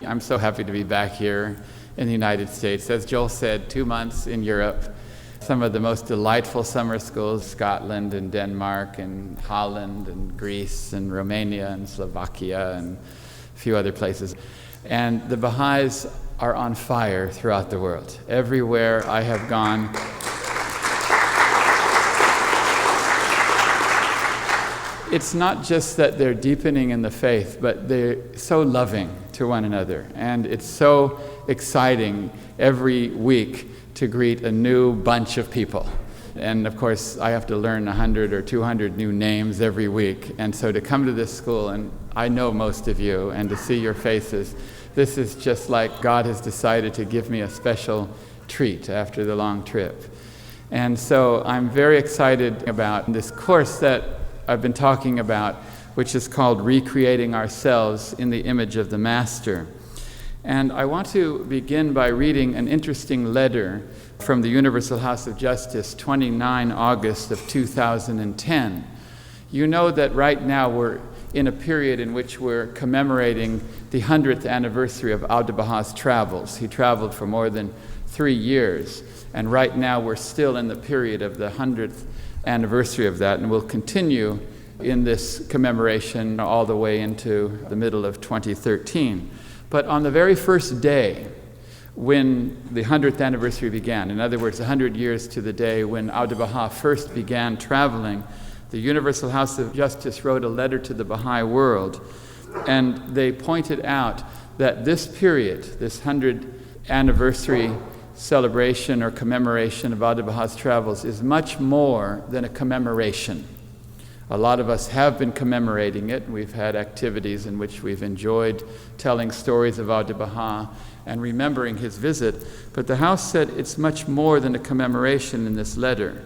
I'm so happy to be back here in the United States. As Joel said, 2 months in Europe, some of the most delightful summer schools, Scotland and Denmark and Holland and Greece and Romania and Slovakia and a few other places. And the Baha'is are on fire throughout the world. Everywhere I have gone, it's not just that they're deepening in the faith, but they're so loving to one another. And it's so exciting every week to greet a new bunch of people. And of course, I have to learn 100 or 200 new names every week. And so to come to this school, and I know most of you, and to see your faces, this is just like God has decided to give me a special treat after the long trip. And so I'm very excited about this course that I've been talking about, which is called Recreating Ourselves in the Image of the Master. And I want to begin by reading an interesting letter from the Universal House of Justice, 29 August of 2010. You know that right now we're in a period in which we're commemorating the 100th anniversary of Abdu'l-Baha's travels. He traveled for more than 3 years, and right now we're still in the period of the 100th anniversary of that, and we'll continue in this commemoration all the way into the middle of 2013. But on the very first day when the 100th anniversary began, in other words, 100 years to the day when Abdu'l-Baha first began traveling, the Universal House of Justice wrote a letter to the Baha'i world, and they pointed out that this period, this 100th anniversary celebration or commemoration of Abdu'l-Baha's travels, is much more than a commemoration. A lot of us have been commemorating it. We've had activities in which we've enjoyed telling stories of Abdu'l-Baha and remembering his visit, but the House said it's much more than a commemoration in this letter.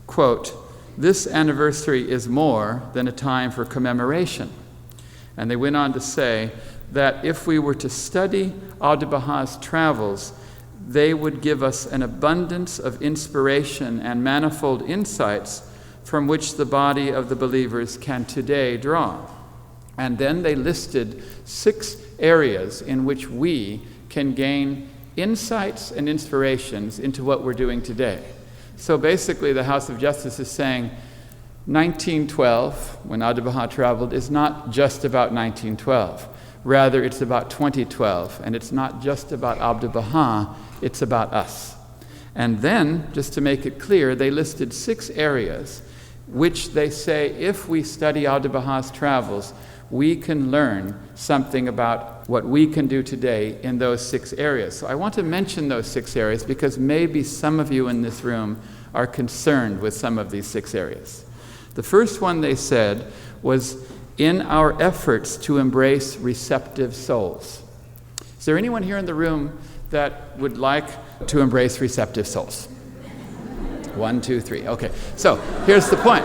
Quote, "This anniversary is more than a time for commemoration." And they went on to say that if we were to study Abdu'l-Baha's travels, they would give us an abundance of inspiration and manifold insights from which the body of the believers can today draw. And then they listed 6 areas in which we can gain insights and inspirations into what we're doing today. So basically the House of Justice is saying 1912, when Abdu'l-Baha traveled, is not just about 1912. Rather, it's about 2012, and it's not just about Abdu'l-Baha, it's about us. And then, just to make it clear, they listed 6 areas which they say if we study Abdu'l-Baha's travels, we can learn something about what we can do today in those 6 areas. So I want to mention those 6 areas because maybe some of you in this room are concerned with some of these 6 areas. The first one they said was in our efforts to embrace receptive souls. Is there anyone here in the room that would like to embrace receptive souls? 1, 2, 3. Okay, so here's the point.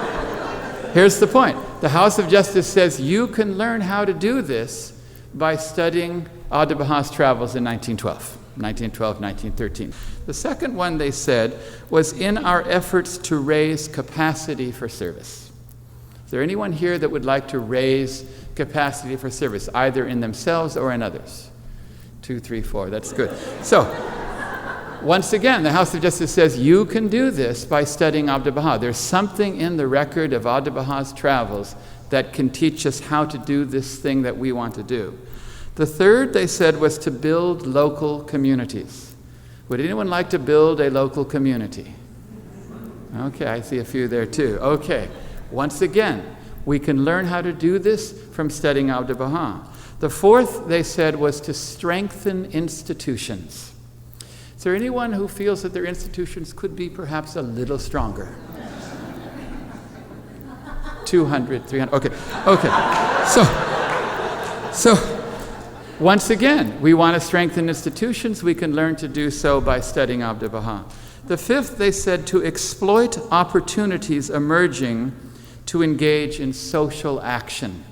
Here's the point. The House of Justice says you can learn how to do this by studying Abdu'l-Baha's travels in 1912, 1913. The second one they said was in our efforts to raise capacity for service. Is there anyone here that would like to raise capacity for service, either in themselves or in others? 2, 3, 4. That's good. So, once again, the House of Justice says you can do this by studying Abdu'l-Baha. There's something in the record of Abdu'l-Baha's travels that can teach us how to do this thing that we want to do. The third, they said, was to build local communities. Would anyone like to build a local community? Okay, I see a few there too. Okay, once again, we can learn how to do this from studying Abdu'l-Baha. The fourth, they said, was to strengthen institutions. Is there anyone who feels that their institutions could be perhaps a little stronger? 200, 300, okay. So once again, we want to strengthen institutions. We can learn to do so by studying Abdu'l-Baha. The fifth, they said, to exploit opportunities emerging to engage in social action.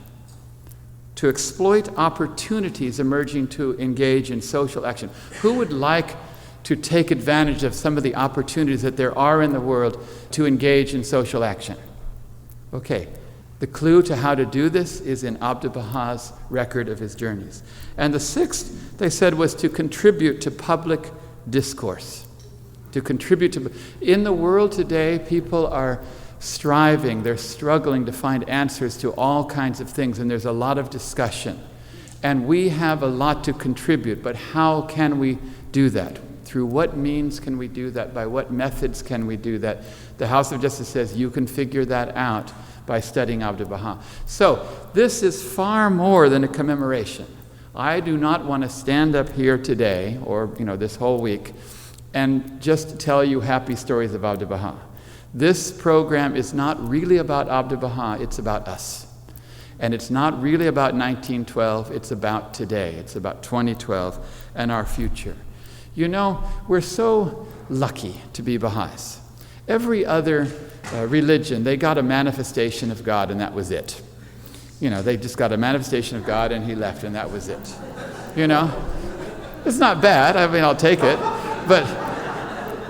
To exploit opportunities emerging to engage in social action. Who would like to take advantage of some of the opportunities that there are in the world to engage in social action? Okay, The clue to how to do this is in Abdu'l-Baha's record of his journeys. And the sixth, they said, was to contribute to public discourse. To contribute to... In the world today, people are striving, they're struggling to find answers to all kinds of things, and there's a lot of discussion. And we have a lot to contribute, but how can we do that? Through what means can we do that? By what methods can we do that? The House of Justice says you can figure that out by studying Abdu'l-Baha. So this is far more than a commemoration. I do not want to stand up here today, or this whole week, and just tell you happy stories of Abdu'l-Baha. This program is not really about Abdu'l-Baha, it's about us. And it's not really about 1912, it's about today. It's about 2012 and our future. We're so lucky to be Baha'is. Every other religion, they got a manifestation of God and that was it. They just got a manifestation of God and he left and that was it. It's not bad, I'll take it.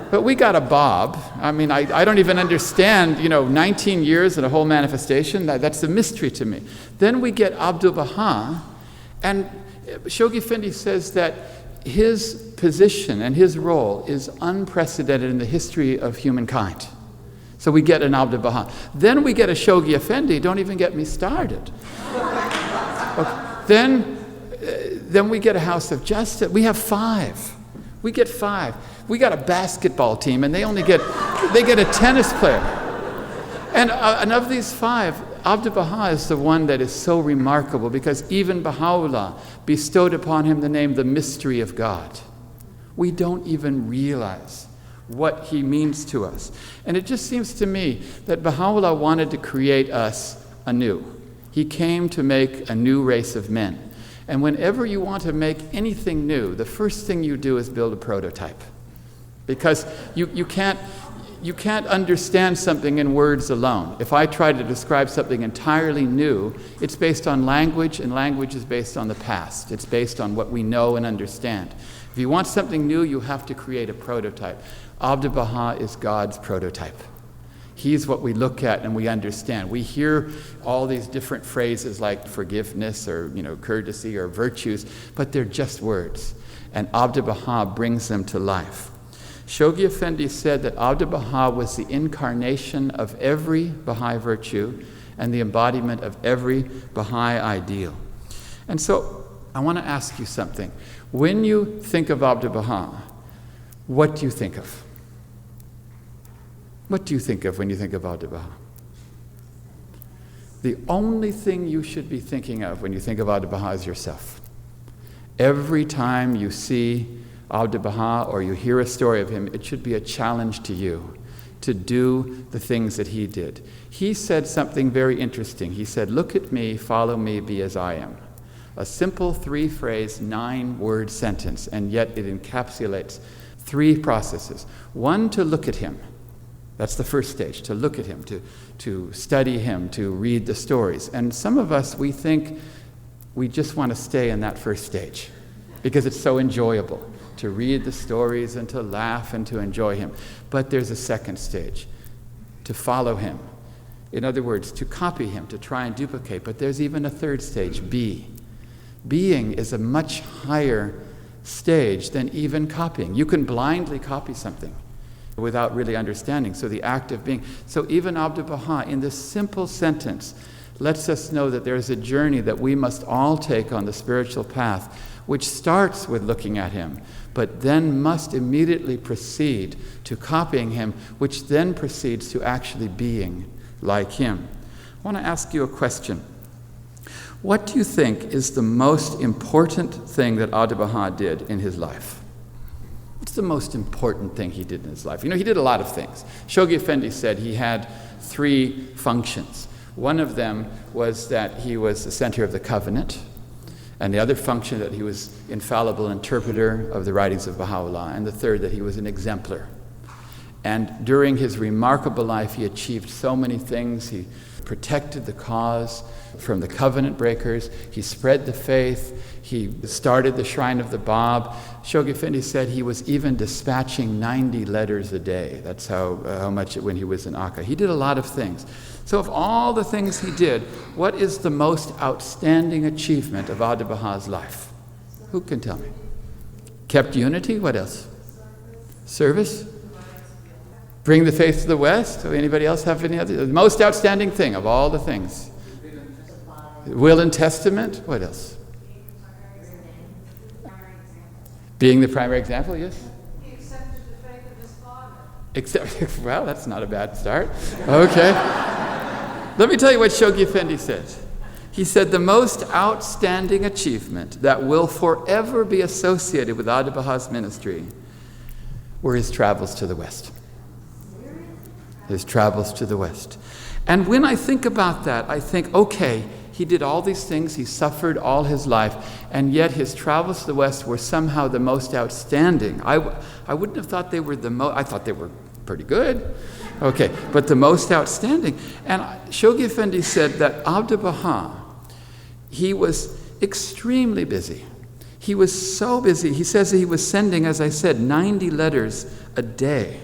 But we got a Bob. I don't even understand, 19 years and a whole manifestation. That's a mystery to me. Then we get Abdu'l-Baha, and Shoghi Effendi says that his position and his role is unprecedented in the history of humankind. So we get an Abdu'l-Baha. Then we get a Shoghi Effendi. Don't even get me started. Okay. Then we get a House of Justice. We have 5. We get 5. We got a basketball team, and they get a tennis player. And of these 5, Abdu'l-Baha is the one that is so remarkable because even Baha'u'llah bestowed upon him the name, the mystery of God. We don't even realize what he means to us. And it just seems to me that Baha'u'llah wanted to create us anew. He came to make a new race of men. And whenever you want to make anything new, the first thing you do is build a prototype. Because you can't understand something in words alone. If I try to describe something entirely new, it's based on language, and language is based on the past. It's based on what we know and understand. If you want something new, you have to create a prototype. Abdu'l-Baha is God's prototype. He's what we look at and we understand. We hear all these different phrases like forgiveness or courtesy or virtues, but they're just words. And Abdu'l-Baha brings them to life. Shoghi Effendi said that Abdu'l-Baha was the incarnation of every Baha'i virtue and the embodiment of every Baha'i ideal. And so I want to ask you something. When you think of Abdu'l-Baha, what do you think of? What do you think of when you think of Abdu'l-Baha? The only thing you should be thinking of when you think of Abdu'l-Baha is yourself. Every time you see Abdu'l-Baha or you hear a story of him, it should be a challenge to you to do the things that he did. He said something very interesting. He said, "Look at me, follow me, be as I am." A simple 3-phrase, 9-word sentence, and yet it encapsulates 3 processes. 1, to look at him. That's the first stage, to look at him, to study him, to read the stories. And some of us, we think we just want to stay in that first stage because it's so enjoyable to read the stories and to laugh and to enjoy him. But there's a second stage, to follow him. In other words, to copy him, to try and duplicate. But there's even a third stage, be. Being is a much higher stage than even copying. You can blindly copy something without really understanding. So the act of being. So even Abdu'l-Baha, in this simple sentence, lets us know that there's a journey that we must all take on the spiritual path, which starts with looking at him, but then must immediately proceed to copying him, which then proceeds to actually being like him. I want to ask you a question. What do you think is the most important thing that Abdu'l-Baha did in his life? What's the most important thing he did in his life? He did a lot of things. Shoghi Effendi said he had 3 functions. One of them was that he was the center of the covenant, and the other function that he was infallible interpreter of the writings of Baha'u'llah, and the third that he was an exemplar. And during his remarkable life, he achieved so many things. He protected the cause from the covenant breakers. He spread the faith. He started the Shrine of the Bab. Shoghi Effendi said he was even dispatching 90 letters a day. That's how much when he was in Akka. He did a lot of things. So of all the things he did, what is the most outstanding achievement of Abdu'l-Baha's life? Who can tell me? Kept unity. What else? Service. Bring the faith to the West. So anybody else have any other? The most outstanding thing of all the things. Will and testament. What else? Being the primary example, yes? He accepted the faith of his father. Well, that's not a bad start. Okay. Let me tell you what Shoghi Effendi said. He said the most outstanding achievement that will forever be associated with Abdu'l-Baha's ministry were his travels to the West. His travels to the West. And when I think about that, I think, okay, he did all these things, he suffered all his life, and yet his travels to the West were somehow the most outstanding. I wouldn't have thought they were the most, I thought they were pretty good, okay, but the most outstanding. And Shoghi Effendi said that Abdu'l-Baha, he was extremely busy. He was so busy. He says that he was sending, as I said, 90 letters a day.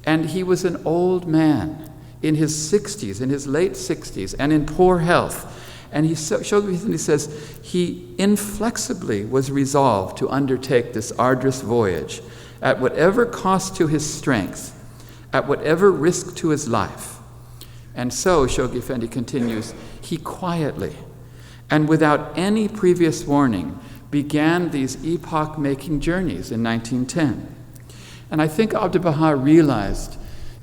And he was an old man in his 60s, in his late 60s, and in poor health. And Shoghi Effendi says he inflexibly was resolved to undertake this arduous voyage at whatever cost to his strength, at whatever risk to his life. And so, Shoghi Effendi continues, he quietly and without any previous warning began these epoch-making journeys in 1910. And I think Abdu'l-Baha realized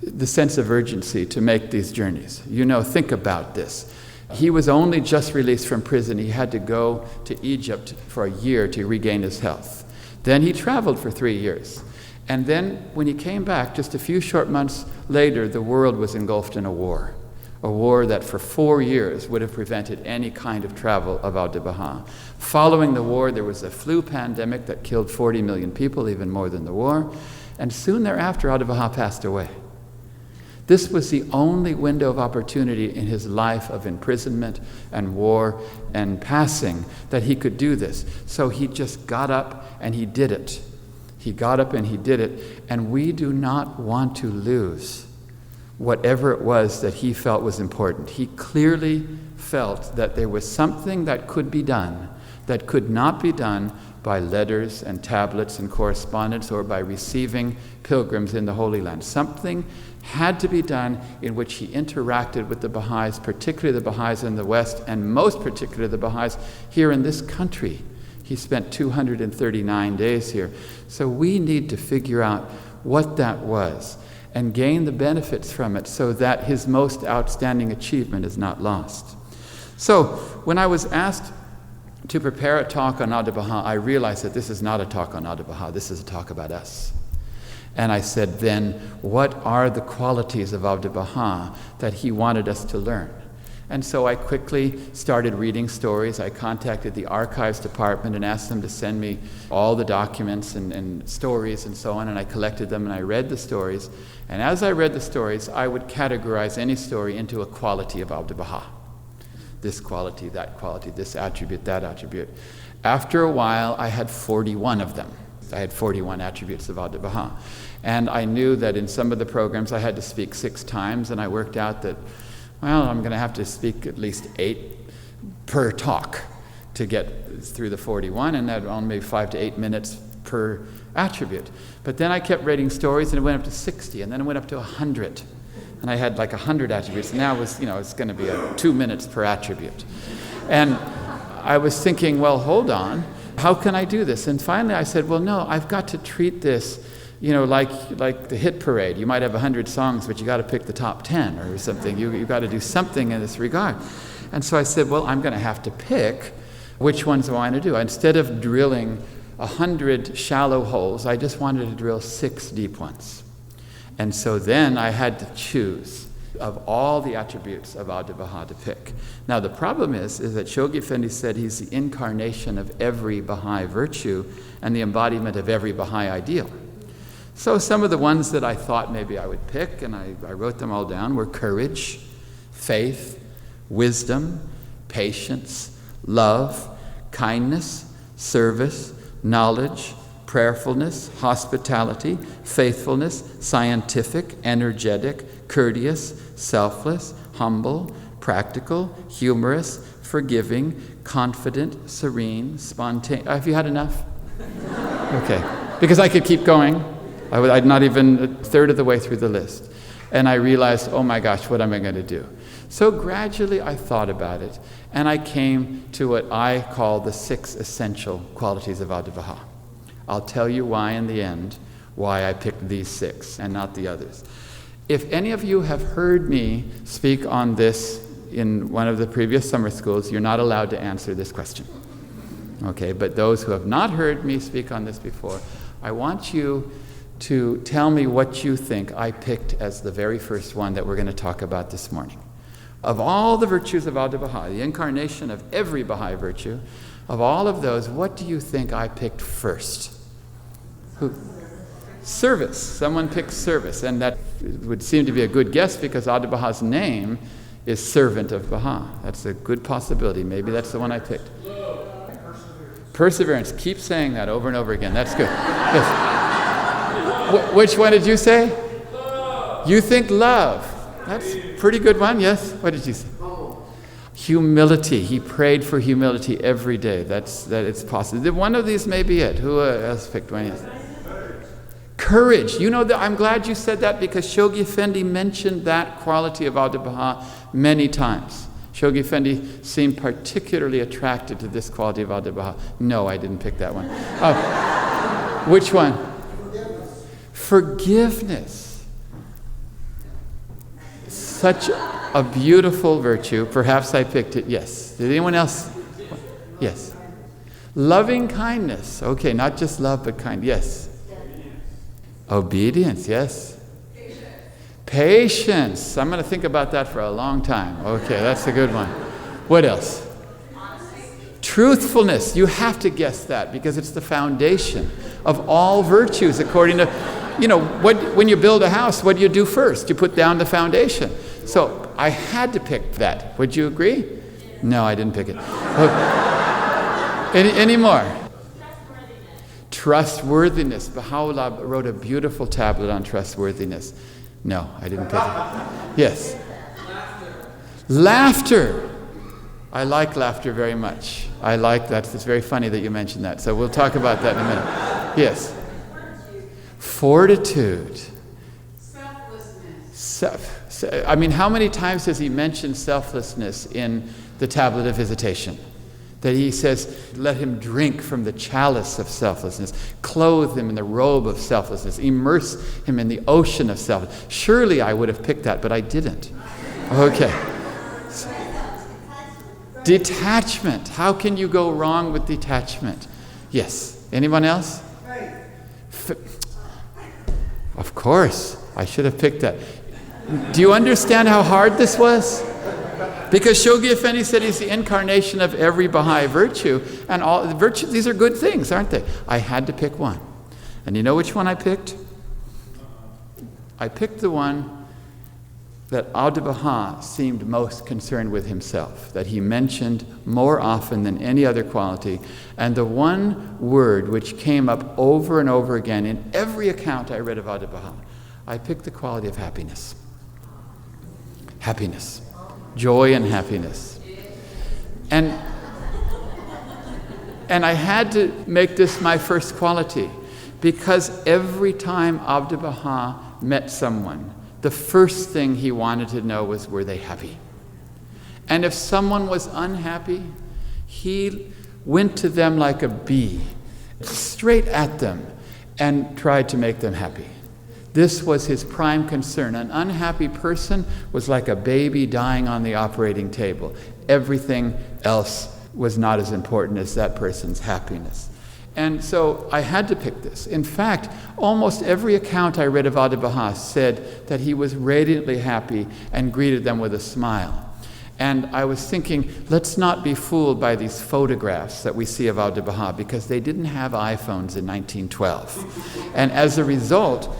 the sense of urgency to make these journeys. You know, think about this. He was only just released from prison. He had to go to Egypt for a year to regain his health. Then he traveled for 3 years. And then when he came back, just a few short months later, the world was engulfed in a war that for 4 years would have prevented any kind of travel of Abdu'l-Baha. Following the war, there was a flu pandemic that killed 40 million people, even more than the war. And soon thereafter, Abdu'l-Baha passed away. This was the only window of opportunity in his life of imprisonment and war and passing that he could do this. So he just got up and he did it. He got up and he did it. And we do not want to lose whatever it was that he felt was important. He clearly felt that there was something that could be done that could not be done by letters and tablets and correspondence or by receiving pilgrims in the Holy Land. Something had to be done in which he interacted with the Baha'is, particularly the Baha'is in the West, and most particularly the Baha'is here in this country. He spent 239 days here. So we need to figure out what that was and gain the benefits from it so that his most outstanding achievement is not lost. So when I was asked to prepare a talk on Abdu'l-Baha, I realized that this is not a talk on Abdu'l-Baha, this is a talk about us. And I said, then, what are the qualities of Abdu'l-Baha that he wanted us to learn? And so I quickly started reading stories. I contacted the archives department and asked them to send me all the documents and stories and so on, and I collected them and I read the stories. And as I read the stories, I would categorize any story into a quality of Abdu'l-Baha. This quality, that quality, this attribute, that attribute. After a while, I had 41 of them. I had 41 attributes of Abdu'l-Baha. And I knew that in some of the programs I had to speak 6 times, and I worked out that, well, I'm going to have to speak at least 8 per talk to get through the 41, and that only 5 to 8 minutes per attribute. But then I kept reading stories, and it went up to 60, and then it went up to 100. And I had like 100 attributes, and now it's going to be 2 minutes per attribute. And I was thinking, well, hold on, how can I do this? And finally I said, well, no, I've got to treat this, like the hit parade. You might have 100 songs, but you got to pick the top 10 or something. You've got to do something in this regard. And so I said, well, I'm going to have to pick which ones I want to do. Instead of drilling 100 shallow holes, I just wanted to drill 6 deep ones. And so then I had to choose of all the attributes of Abdu'l-Baha to pick. Now the problem is that Shoghi Effendi said he's the incarnation of every Baha'i virtue and the embodiment of every Baha'i ideal. So some of the ones that I thought maybe I would pick, and I wrote them all down, were courage, faith, wisdom, patience, love, kindness, service, knowledge, prayerfulness, hospitality, faithfulness, scientific, energetic, courteous, selfless, humble, practical, humorous, forgiving, confident, serene, spontaneous. Have you had enough? Okay. Because I could keep going. I'd not even a third of the way through the list. And I realized, oh my gosh, what am I going to do? So gradually I thought about it, and I came to what I call the 6 essential qualities of Abdu'l-Baha. I'll tell you why in the end, why I picked these 6 and not the others. If any of you have heard me speak on this in one of the previous summer schools, you're not allowed to answer this question. Okay, but those who have not heard me speak on this before, I want you to tell me what you think I picked as the very first one that we're going to talk about this morning. Of all the virtues of Abdu'l-Baha, the incarnation of every Baha'i virtue, of all of those, what do you think I picked first? Who? Service. Someone picked service, and that would seem to be a good guess because Abdu'l-Baha's name is Servant of Baha. That's a good possibility. Maybe that's the one I picked. Perseverance. Keep saying that over and over again. That's good. Yes. Which one did you say? Love. You think love. That's a pretty good one, yes? What did you say? Humility. He prayed for humility every day. That it's possible. One of these may be it. Who else picked one? Courage. You know, I'm glad you said that because Shoghi Effendi mentioned that quality of Abdu'l-Baha many times. Shoghi Effendi seemed particularly attracted to this quality of Abdu'l-Baha. No, I didn't pick that one. Which one? Forgiveness. Such a beautiful virtue. Perhaps I picked it. Yes. Did anyone else? Yes. Loving kindness. Okay, not just love, but kind. Yes. Obedience. Yes. Patience. I'm going to think about that for a long time. Okay, that's a good one. What else? Truthfulness. You have to guess that because it's the foundation of all virtues according to, when you build a house, what do you do first? You put down the foundation. So I had to pick that. Would you agree? No, I didn't pick it. Any more? Trustworthiness. Baha'u'llah wrote a beautiful tablet on trustworthiness. No, I didn't pick it. Yes. Laughter. I like laughter very much. I like that. It's very funny that you mentioned that. So we'll talk about that in a minute. Yes. Fortitude. Selflessness. How many times has he mentioned selflessness in the Tablet of Visitation? That he says, let him drink from the chalice of selflessness, clothe him in the robe of selflessness, immerse him in the ocean of selflessness. Surely I would have picked that, but I didn't. Okay. Detachment. How can you go wrong with detachment? Yes. Anyone else? Of course. I should have picked that. Do you understand how hard this was? Because Shoghi Effendi said he's the incarnation of every Baha'i virtue, and all the virtues, these are good things, aren't they? I had to pick one. And you know which one I picked? I picked the one that Abdu'l-Baha seemed most concerned with himself, that he mentioned more often than any other quality, and the one word which came up over and over again in every account I read of Abdu'l-Baha. I picked the quality of happiness. Happiness. Joy and happiness. And I had to make this my first quality because every time Abdu'l-Baha met someone, the first thing he wanted to know was, were they happy? And if someone was unhappy, he went to them like a bee, straight at them, and tried to make them happy. This was his prime concern. An unhappy person was like a baby dying on the operating table. Everything else was not as important as that person's happiness. And so I had to pick this. In fact, almost every account I read of Abdu'l-Baha said that he was radiantly happy and greeted them with a smile. And I was thinking, let's not be fooled by these photographs that we see of Abdu'l-Baha because they didn't have iPhones in 1912. And as a result,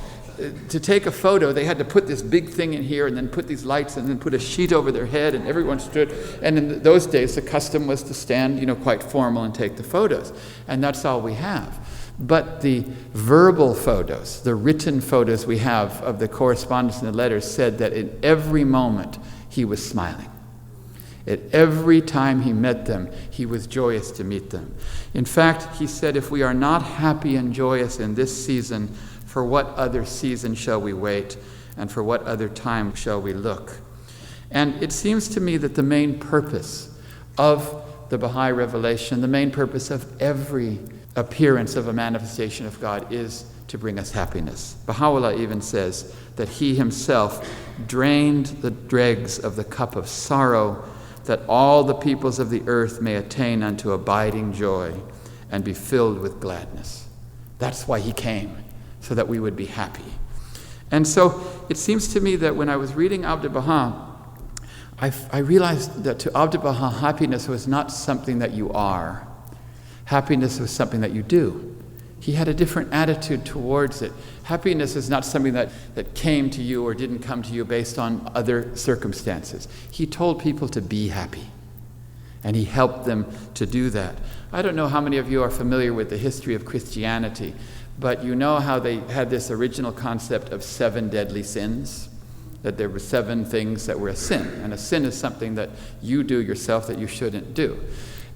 to take a photo, they had to put this big thing in here and then put these lights and then put a sheet over their head, and everyone stood. And in those days, the custom was to stand, quite formal and take the photos. And that's all we have. But the verbal photos, the written photos we have of the correspondence and the letters said that in every moment he was smiling. At every time he met them, he was joyous to meet them. In fact, he said, if we are not happy and joyous in this season, for what other season shall we wait, and for what other time shall we look? And it seems to me that the main purpose of the Baha'i revelation, the main purpose of every appearance of a manifestation of God is to bring us happiness. Baha'u'llah even says that he himself drained the dregs of the cup of sorrow, that all the peoples of the earth may attain unto abiding joy and be filled with gladness. That's why he came, so that we would be happy. And so it seems to me that when I was reading Abdu'l-Baha, I realized that to Abdu'l-Baha, happiness was not something that you are. Happiness was something that you do. He had a different attitude towards it. Happiness is not something that came to you or didn't come to you based on other circumstances. He told people to be happy, and he helped them to do that. I don't know how many of you are familiar with the history of Christianity, but you know how they had this original concept of 7 deadly sins, that there were 7 things that were a sin, and a sin is something that you do yourself that you shouldn't do.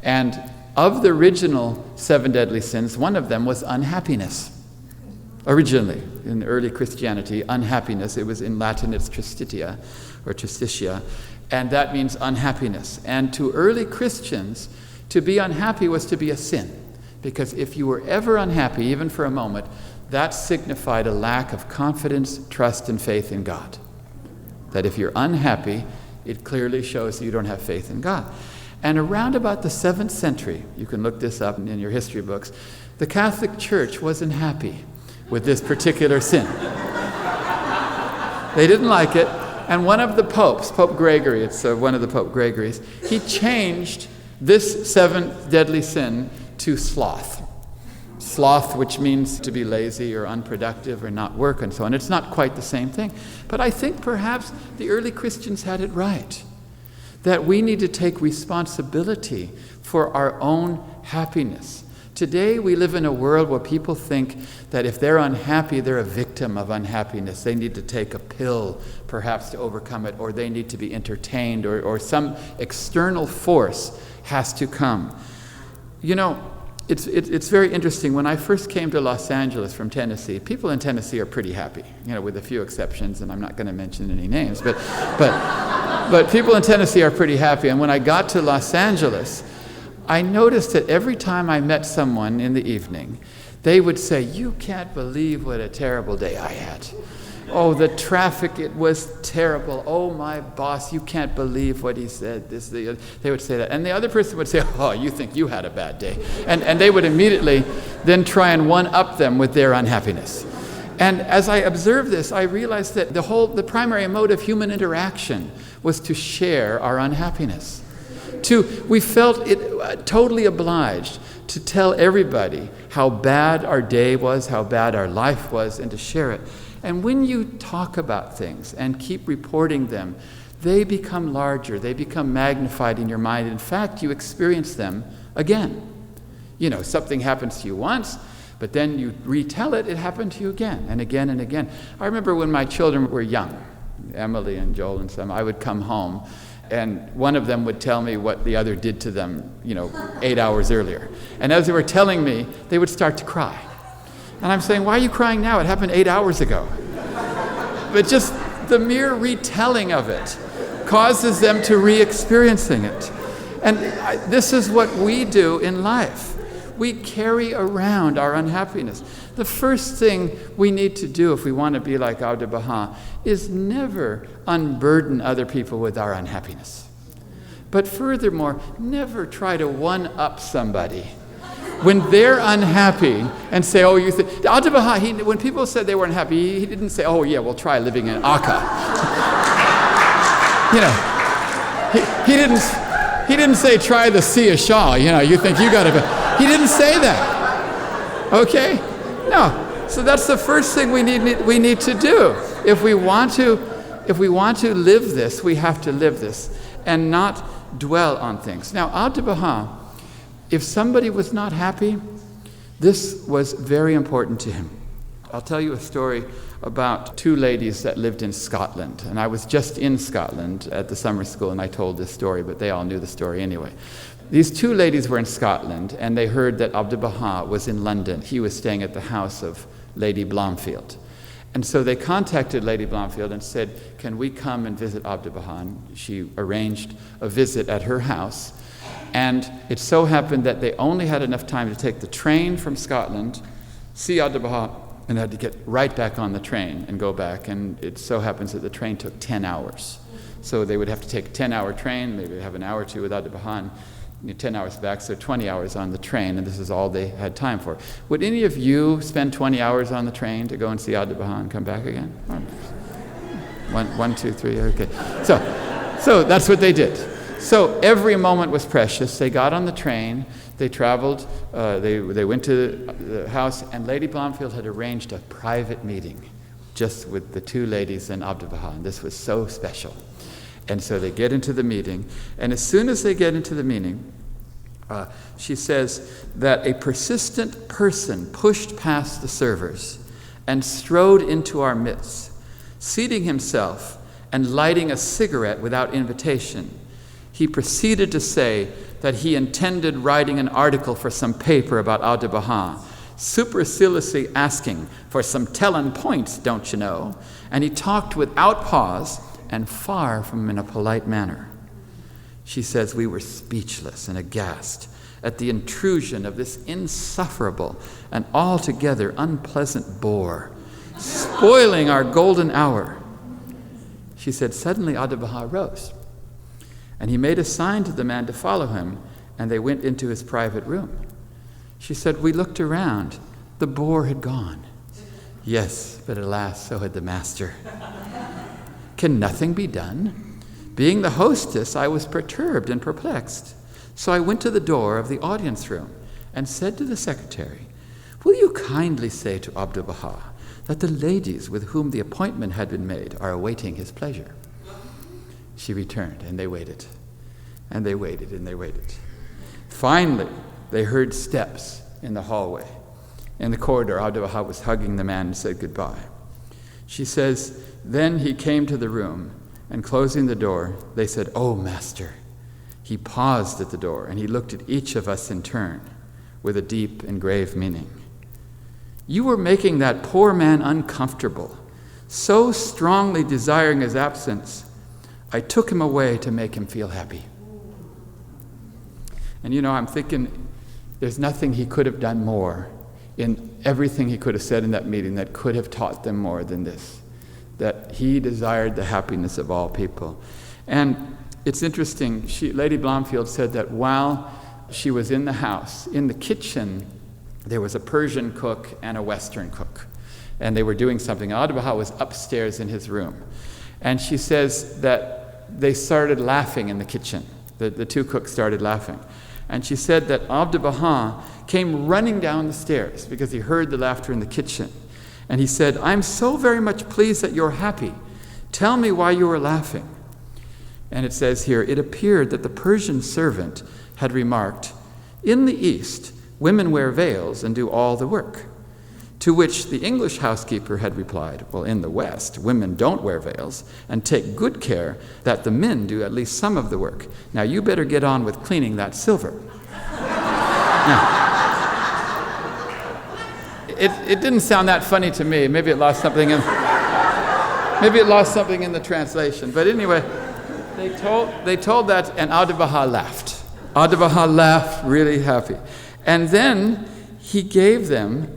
And of the original 7 deadly sins, one of them was unhappiness. Originally, in early Christianity, unhappiness, it was in Latin, it's tristitia, or tristitia, and that means unhappiness. And to early Christians, to be unhappy was to be a sin, because if you were ever unhappy, even for a moment, that signified a lack of confidence, trust, and faith in God. That if you're unhappy, it clearly shows that you don't have faith in God. And around about the 7th century, you can look this up in your history books, the Catholic Church wasn't happy with this particular sin. They didn't like it, and one of the popes, Pope Gregory, it's one of the Pope Gregories, he changed this 7th deadly sin to sloth. Sloth, which means to be lazy or unproductive or not work and so on. It's not quite the same thing. But I think perhaps the early Christians had it right, that we need to take responsibility for our own happiness. Today we live in a world where people think that if they're unhappy, they're a victim of unhappiness. They need to take a pill, perhaps, to overcome it, or they need to be entertained, or some external force has to come. It's very interesting. When I first came to Los Angeles from Tennessee, people in Tennessee are pretty happy, with a few exceptions, and I'm not going to mention any names, but people in Tennessee are pretty happy. And when I got to Los Angeles, I noticed that every time I met someone in the evening, they would say, "You can't believe what a terrible day I had. Oh, the traffic, it was terrible. Oh, my boss, you can't believe what he said." They would say that. And the other person would say, "Oh, you think you had a bad day." And they would immediately then try and one-up them with their unhappiness. And as I observed this, I realized that the primary mode of human interaction was to share our unhappiness. We felt it totally obliged to tell everybody how bad our day was, how bad our life was, and to share it. And when you talk about things and keep reporting them, they become larger, they become magnified in your mind. In fact, you experience them again. Something happens to you once, but then you retell it, it happened to you again and again and again. I remember when my children were young, Emily and Joel and some, I would come home, and one of them would tell me what the other did to them, 8 hours earlier. And as they were telling me, they would start to cry. And I'm saying, "Why are you crying now? It happened 8 hours ago." But just the mere retelling of it causes them to re-experiencing it. And this is what we do in life. We carry around our unhappiness. The first thing we need to do if we want to be like Abdu'l-Baha is never unburden other people with our unhappiness. But furthermore, never try to one-up somebody when they're unhappy and say, "Oh, you think..." Abdu'l-Baha, when people said they were unhappy, he didn't say, "Oh, yeah, we'll try living in Akka." He didn't say, "Try the Sea of Shaw, you think you got to..." He didn't say that. Okay? No. So that's the first thing we need to do. If we want to live this, we have to live this and not dwell on things. Now, Abdu'l-Baha, if somebody was not happy, this was very important to him. I'll tell you a story about two ladies that lived in Scotland. And I was just in Scotland at the summer school, and I told this story, but they all knew the story anyway. These two ladies were in Scotland, and they heard that Abdu'l-Baha was in London. He was staying at the house of Lady Blomfield. And so they contacted Lady Blomfield and said, can we come and visit Abdu'l-Baha? And she arranged a visit at her house. And it so happened that they only had enough time to take the train from Scotland, see Abdu'l-Baha, and had to get right back on the train and go back. And it so happens that the train took 10 hours. So they would have to take a 10-hour train, maybe have an hour or two with Abdu'l-Baha, and 10 hours back, so 20 hours on the train, and this is all they had time for. Would any of you spend 20 hours on the train to go and see Abdu'l-Baha and come back again? One, two, three, okay. So that's what they did. So every moment was precious. They got on the train, they traveled, they went to the house, and Lady Blomfield had arranged a private meeting just with the two ladies and Abdu'l-Baha, and this was so special. And so they get into the meeting, and as soon as they get into the meeting, she says that a persistent person pushed past the servers and strode into our midst, seating himself and lighting a cigarette without invitation. He proceeded to say that he intended writing an article for some paper about Abdu'l-Baha, superciliously asking for some telling points, don't you know? And he talked without pause and far from in a polite manner. She says we were speechless and aghast at the intrusion of this insufferable and altogether unpleasant bore, spoiling our golden hour. She said suddenly Abdu'l-Baha rose, and he made a sign to the man to follow him, and they went into his private room. She said, we looked around. The bore had gone. Yes, but alas, so had the master. Can nothing be done? Being the hostess, I was perturbed and perplexed. So I went to the door of the audience room and said to the secretary, will you kindly say to Abdu'l-Baha that the ladies with whom the appointment had been made are awaiting his pleasure? She returned, and they waited, and they waited, and they waited. Finally, they heard steps in the hallway. In the corridor, Abdu'l-Baha was hugging the man and said goodbye. She says, then he came to the room, and closing the door, they said, oh, master. He paused at the door, and he looked at each of us in turn with a deep and grave meaning. You were making that poor man uncomfortable, so strongly desiring his absence, I took him away to make him feel happy. And I'm thinking, there's nothing he could have done more in everything he could have said in that meeting that could have taught them more than this, that he desired the happiness of all people. And it's interesting, Lady Blomfield said that while she was in the house, in the kitchen, there was a Persian cook and a Western cook. And they were doing something. Abdu'l-Baha was upstairs in his room. And she says that they started laughing in the kitchen. The two cooks started laughing. And she said that Abdu'l-Baha came running down the stairs because he heard the laughter in the kitchen. And he said, I'm so very much pleased that you're happy. Tell me why you were laughing. And it says here, it appeared that the Persian servant had remarked, in the East, women wear veils and do all the work. To which the English housekeeper had replied, well, in the West, women don't wear veils and take good care that the men do at least some of the work. Now, you better get on with cleaning that silver. Now, it didn't sound that funny to me. Maybe it lost something in the translation. But anyway, they told that, and Abdu'l-Baha laughed. Abdu'l-Baha laughed, really happy. And then he gave them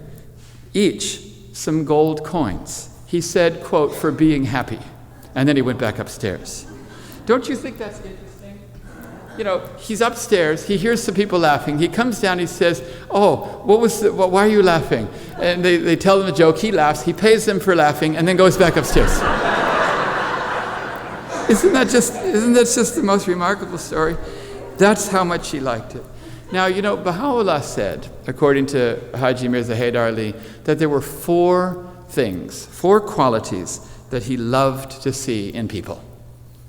each some gold coins. He said, quote, for being happy. And then he went back upstairs. Don't you think that's interesting? He's upstairs, he hears some people laughing, he comes down, he says, oh, why are you laughing? And they tell him a joke, he laughs, he pays them for laughing, and then goes back upstairs. Isn't that just the most remarkable story? That's how much he liked it. Now, you know, Baha'u'llah said, according to Haji Mirza Haydar Ali, that there were 4 things, 4 qualities that he loved to see in people.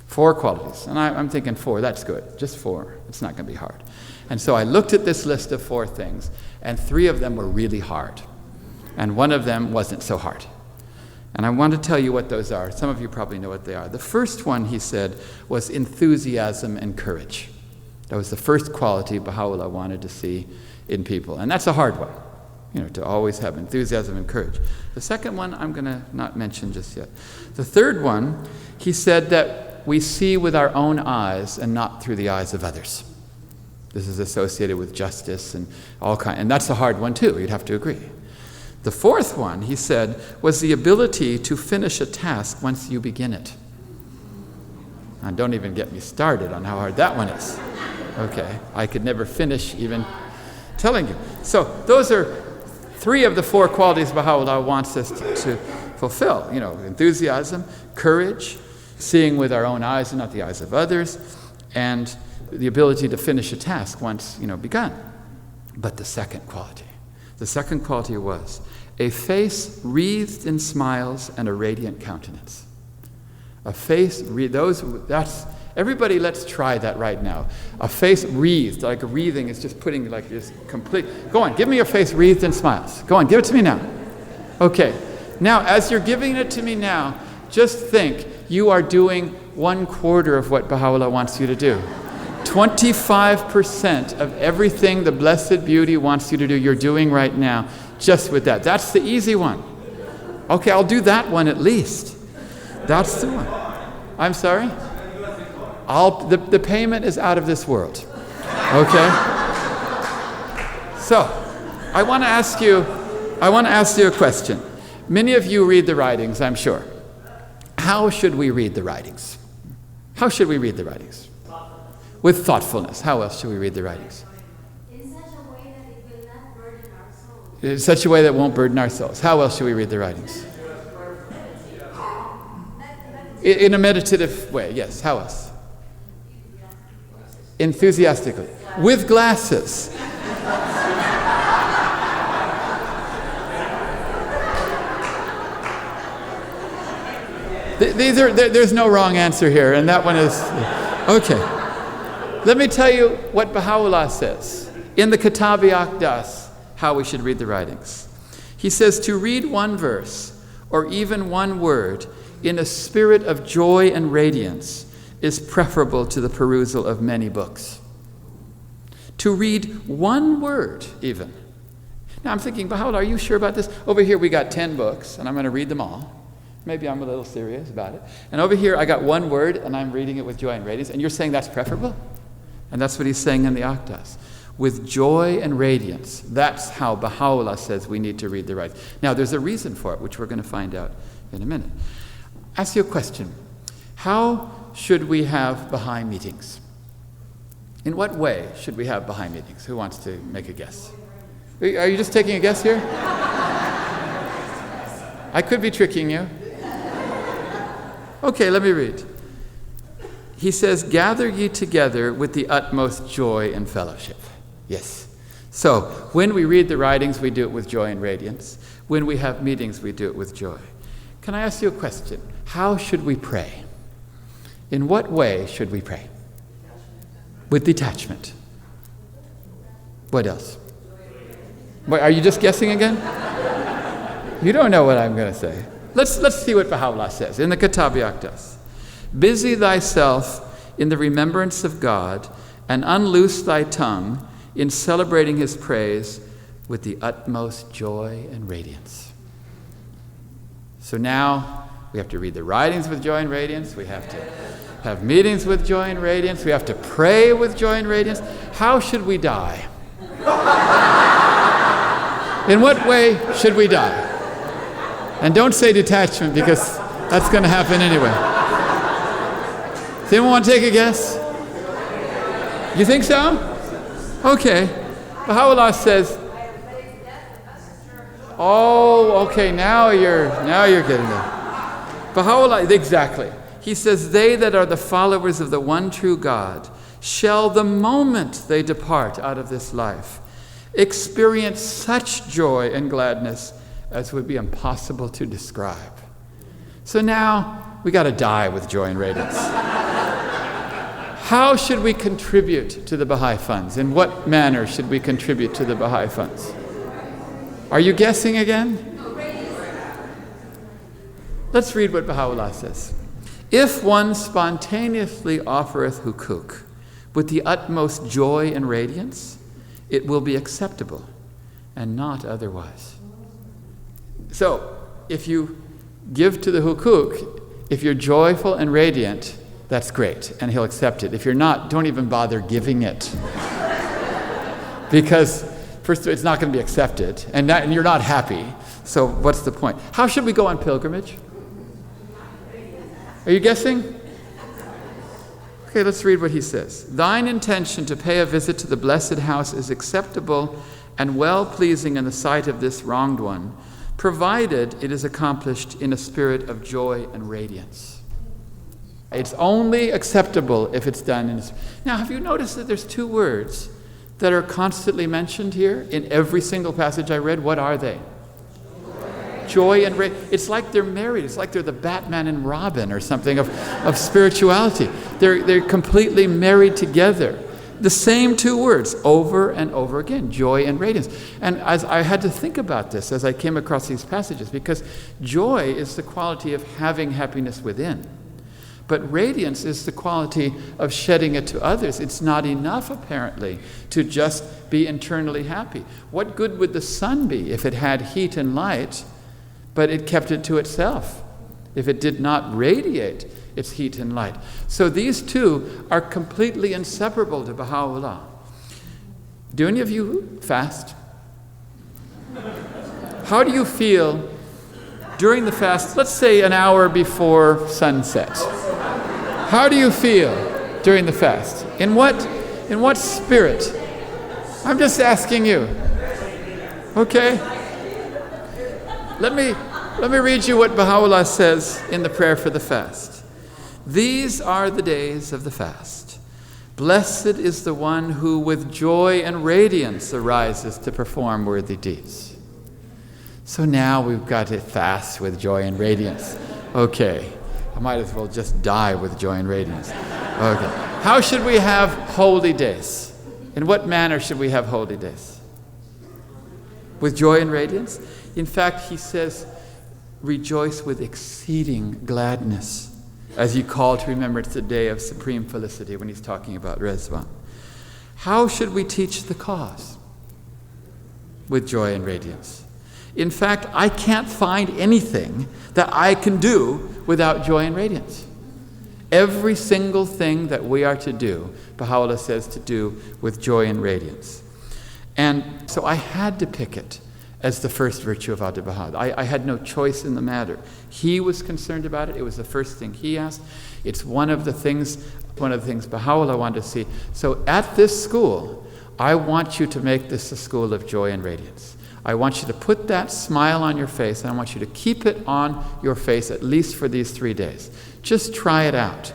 4 qualities. And I'm thinking 4, that's good. Just 4. It's not going to be hard. And so I looked at this list of 4 things, and 3 of them were really hard. And 1 of them wasn't so hard. And I want to tell you what those are. Some of you probably know what they are. The first one, he said, was enthusiasm and courage. That was the first quality Baha'u'llah wanted to see in people. And that's a hard one, you know, to always have enthusiasm and courage. The second one I'm going to not mention just yet. The third one, he said that we see with our own eyes and not through the eyes of others. This is associated with justice and all kinds, and that's a hard one too, you'd have to agree. The fourth one, he said, was the ability to finish a task once you begin it. And don't even get me started on how hard that one is. Okay, I could never finish even telling you. So those are 3 of the 4 qualities Baha'u'llah wants us to fulfill. You know, enthusiasm, courage, seeing with our own eyes and not the eyes of others, and the ability to finish a task once, you know, begun. But the second quality was a face wreathed in smiles and a radiant countenance. A face, everybody, let's try that right now. A face wreathed, like a wreathing is just putting like this complete. Go on, give me your face wreathed in smiles. Go on, give it to me now. Okay, now as you're giving it to me now, just think you are doing 1/4 of what Baha'u'llah wants you to do. 25% of everything the Blessed Beauty wants you to do, you're doing right now, just with that. That's the easy one. Okay, I'll do that one at least. That's the one. I'm sorry? The payment is out of this world. Okay? So, I want to ask you a question. Many of you read the writings, I'm sure. How should we read the writings? How should we read the writings? With thoughtfulness. How else should we read the writings? In such a way that it will not burden our souls. In such a way that won't burden our souls. How else should we read the writings? In a meditative way, yes. How else? Enthusiastically. With glasses. There's no wrong answer here, and that one is, okay. Let me tell you what Baha'u'llah says in the Kitab-i Aqdas, how we should read the writings. He says to read one verse, or even one word, in a spirit of joy and radiance is preferable to the perusal of many books. To read one word, even. Now I'm thinking, Baha'u'llah, are you sure about this? Over here we got 10 books, and I'm going to read them all. Maybe I'm a little serious about it. And over here I got one word, and I'm reading it with joy and radiance, and you're saying that's preferable? And that's what he's saying in the Aqdas. With joy and radiance. That's how Baha'u'llah says we need to read the writings. Now there's a reason for it, which we're going to find out in a minute. Ask you a question. How should we have Baha'i meetings? In what way should we have Baha'i meetings? Who wants to make a guess? Are you just taking a guess here? I could be tricking you. Okay, let me read. He says, gather ye together with the utmost joy and fellowship. Yes. So, when we read the writings, we do it with joy and radiance. When we have meetings, we do it with joy. Can I ask you a question? How should we pray? In what way should we pray? With detachment. What else? Wait, are you just guessing again? You don't know what I'm going to say. Let's see what Baha'u'llah says in the Kitab-i Aqdas. Busy thyself in the remembrance of God and unloose thy tongue in celebrating his praise with the utmost joy and radiance. So now we have to read the writings with joy and radiance. We have to have meetings with joy and radiance. We have to pray with joy and radiance. How should we die? In what way should we die? And don't say detachment, because that's going to happen anyway. Does anyone want to take a guess? You think so? Okay. Baha'u'llah says, oh, okay, now you're getting it. Baha'u'llah, exactly. He says, they that are the followers of the one true God shall the moment they depart out of this life experience such joy and gladness as would be impossible to describe. So now we got to die with joy and radiance. How should we contribute to the Baha'i funds? In what manner should we contribute to the Baha'i funds? Are you guessing again? Let's read what Baha'u'llah says. If one spontaneously offereth hukuk with the utmost joy and radiance, it will be acceptable and not otherwise. So, if you give to the hukuk, if you're joyful and radiant, that's great, and he'll accept it. If you're not, don't even bother giving it. Because, first of all, it's not going to be accepted, and you're not happy, so what's the point? How should we go on pilgrimage? Are you guessing? Okay, let's read what he says. Thine intention to pay a visit to the blessed house is acceptable and well-pleasing in the sight of this wronged one, provided it is accomplished in a spirit of joy and radiance. It's only acceptable if it's done in. Now, have you noticed that there's two words that are constantly mentioned here in every single passage I read? What are they? Joy and radiance. It's like they're married. It's like they're the Batman and Robin or something of spirituality. They're completely married together. The same two words over and over again, joy and radiance. And as I had to think about this as I came across these passages, because joy is the quality of having happiness within. But radiance is the quality of shedding it to others. It's not enough, apparently, to just be internally happy. What good would the sun be if it had heat and light, but it kept it to itself, if it did not radiate its heat and light? So these two are completely inseparable to Baha'u'llah. Do any of you fast? How do you feel during the fast, let's say an hour before sunset? How do you feel during the fast? In what spirit? I'm just asking you. Okay? Let me read you what Baha'u'llah says in the prayer for the fast. These are the days of the fast. Blessed is the one who with joy and radiance arises to perform worthy deeds. So now we've got to fast with joy and radiance. Okay, I might as well just die with joy and radiance. Okay. How should we have holy days? In what manner should we have holy days? With joy and radiance? In fact, he says, rejoice with exceeding gladness, as you call to remembrance the day of supreme felicity when he's talking about Rizwan. How should we teach the cause? With joy and radiance. In fact, I can't find anything that I can do without joy and radiance. Every single thing that we are to do, Baha'u'llah says to do with joy and radiance. And so I had to pick it as the first virtue of Abdu'l-Baha. I had no choice in the matter. He was concerned about it. It was the first thing he asked. It's one of the things Baha'u'llah wanted to see. So at this school, I want you to make this a school of joy and radiance. I want you to put that smile on your face, and I want you to keep it on your face at least for these 3 days. Just try it out.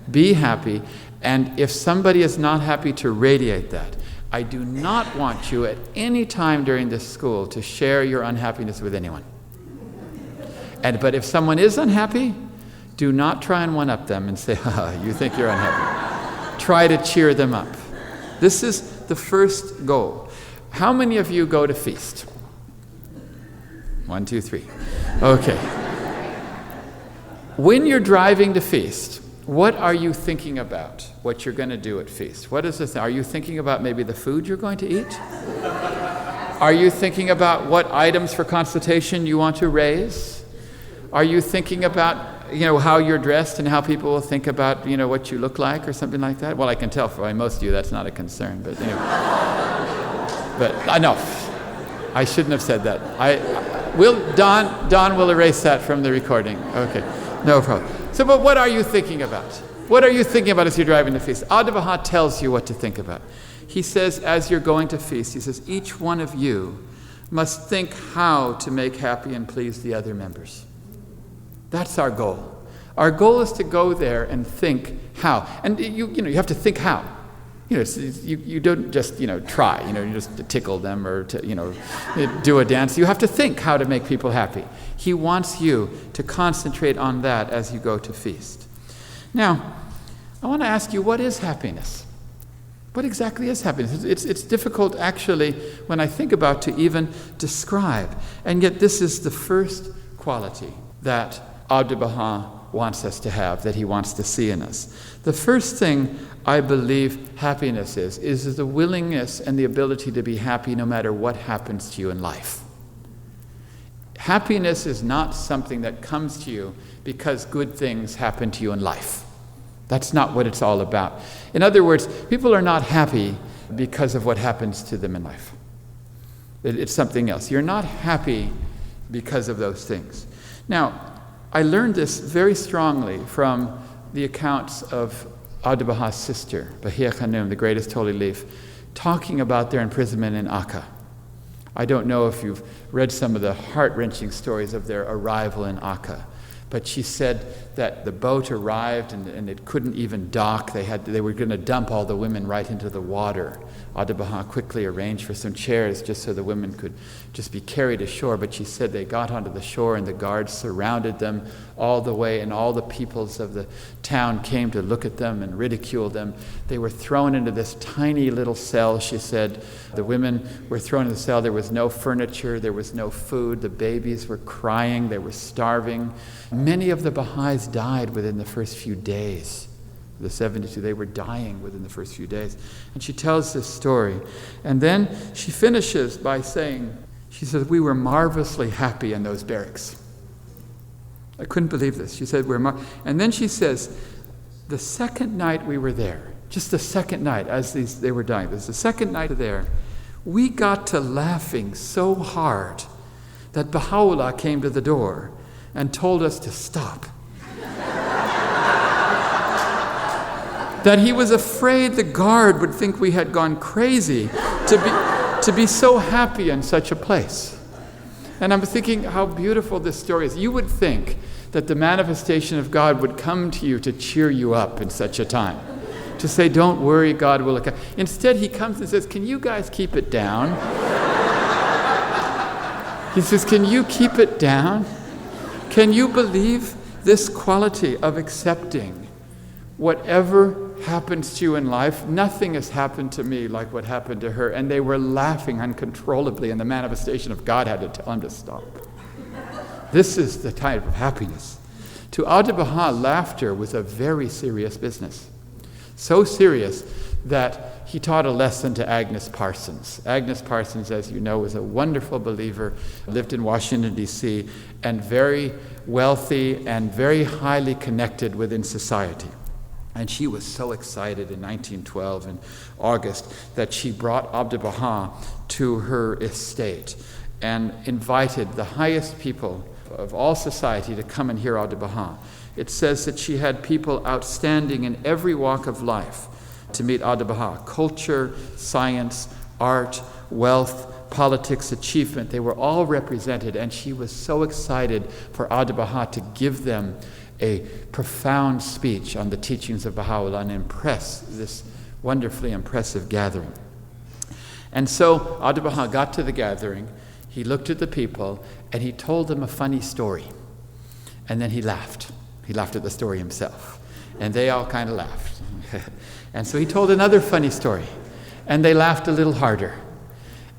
Be happy, and if somebody is not happy, to radiate that. I do not want you at any time during this school to share your unhappiness with anyone. But if someone is unhappy, do not try and one-up them and say, you think you're unhappy. Try to cheer them up. This is the first goal. How many of you go to feast? 1, 2, 3. Okay. When you're driving to feast, what are you thinking about? What you're going to do at feast? What is this? Are you thinking about maybe the food you're going to eat? Are you thinking about what items for consultation you want to raise? Are you thinking about, how you're dressed and how people will think about, what you look like or something like that? Well, I can tell for most of you that's not a concern, but anyway. But no, I shouldn't have said that. Don will erase that from the recording. Okay, no problem. So, but what are you thinking about? What are you thinking about as you're driving to feast? Audubon tells you what to think about. He says, as you're going to feast, he says, each one of you must think how to make happy and please the other members. That's our goal. Our goal is to go there and think how. And you have to think how. You don't just, try, you just to tickle them or to, do a dance. You have to think how to make people happy. He wants you to concentrate on that as you go to feast. Now, I want to ask you, what is happiness? What exactly is happiness? It's difficult, actually, when I think about to even describe. And yet this is the first quality that Abdu'l-Baha wants us to have, that he wants to see in us. The first thing I believe happiness is the willingness and the ability to be happy no matter what happens to you in life. Happiness is not something that comes to you because good things happen to you in life. That's not what it's all about. In other words, people are not happy because of what happens to them in life. It's something else. You're not happy because of those things. Now, I learned this very strongly from the accounts of Audubon's sister, Bahia Khanum, the greatest holy leaf, talking about their imprisonment in Akka. I don't know if you've read some of the heart-wrenching stories of their arrival in Akka, but she said that the boat arrived and it couldn't even dock. They were going to dump all the women right into the water. Abdu'l-Baha quickly arranged for some chairs just so the women could just be carried ashore, but she said they got onto the shore and the guards surrounded them all the way, and all the peoples of the town came to look at them and ridicule them. They were thrown into this tiny little cell, she said. The women were thrown in the cell. There was no furniture, there was no food. The babies were crying, they were starving. Many of the Baha'is died within the first few days. The 72, they were dying within the first few days. And she tells this story. And then she finishes by saying, she says, we were marvelously happy in those barracks. I couldn't believe this. She said, and then she says, the second night we were there, just the second night as they were dying, this is the second night there, we got to laughing so hard that Baha'u'llah came to the door and told us to stop. That he was afraid the guard would think we had gone crazy to be so happy in such a place. And I'm thinking how beautiful this story is. You would think that the manifestation of God would come to you to cheer you up in such a time, to say, don't worry, God will look out. Instead, he comes and says, can you guys keep it down? He says, can you keep it down? Can you believe this quality of accepting whatever happens to you in life? Nothing has happened to me like what happened to her. And they were laughing uncontrollably, and the manifestation of God had to tell them to stop. This is the type of happiness. To Abdu'l-Baha, laughter was a very serious business. So serious that he taught a lesson to Agnes Parsons. Agnes Parsons, as you know, was a wonderful believer, lived in Washington, D.C., and very wealthy and very highly connected within society. And she was so excited in 1912, in August, that she brought Abdu'l-Baha to her estate and invited the highest people of all society to come and hear Abdu'l-Baha. It says that she had people outstanding in every walk of life to meet Abdu'l-Baha. Culture, science, art, wealth, politics, achievement, they were all represented, and she was so excited for Abdu'l-Baha to give them a profound speech on the teachings of Baha'u'llah and impress this wonderfully impressive gathering. And so Abdu'l-Baha got to the gathering, he looked at the people, and he told them a funny story. And then he laughed. He laughed at the story himself. And they all kind of laughed. And so he told another funny story, and they laughed a little harder.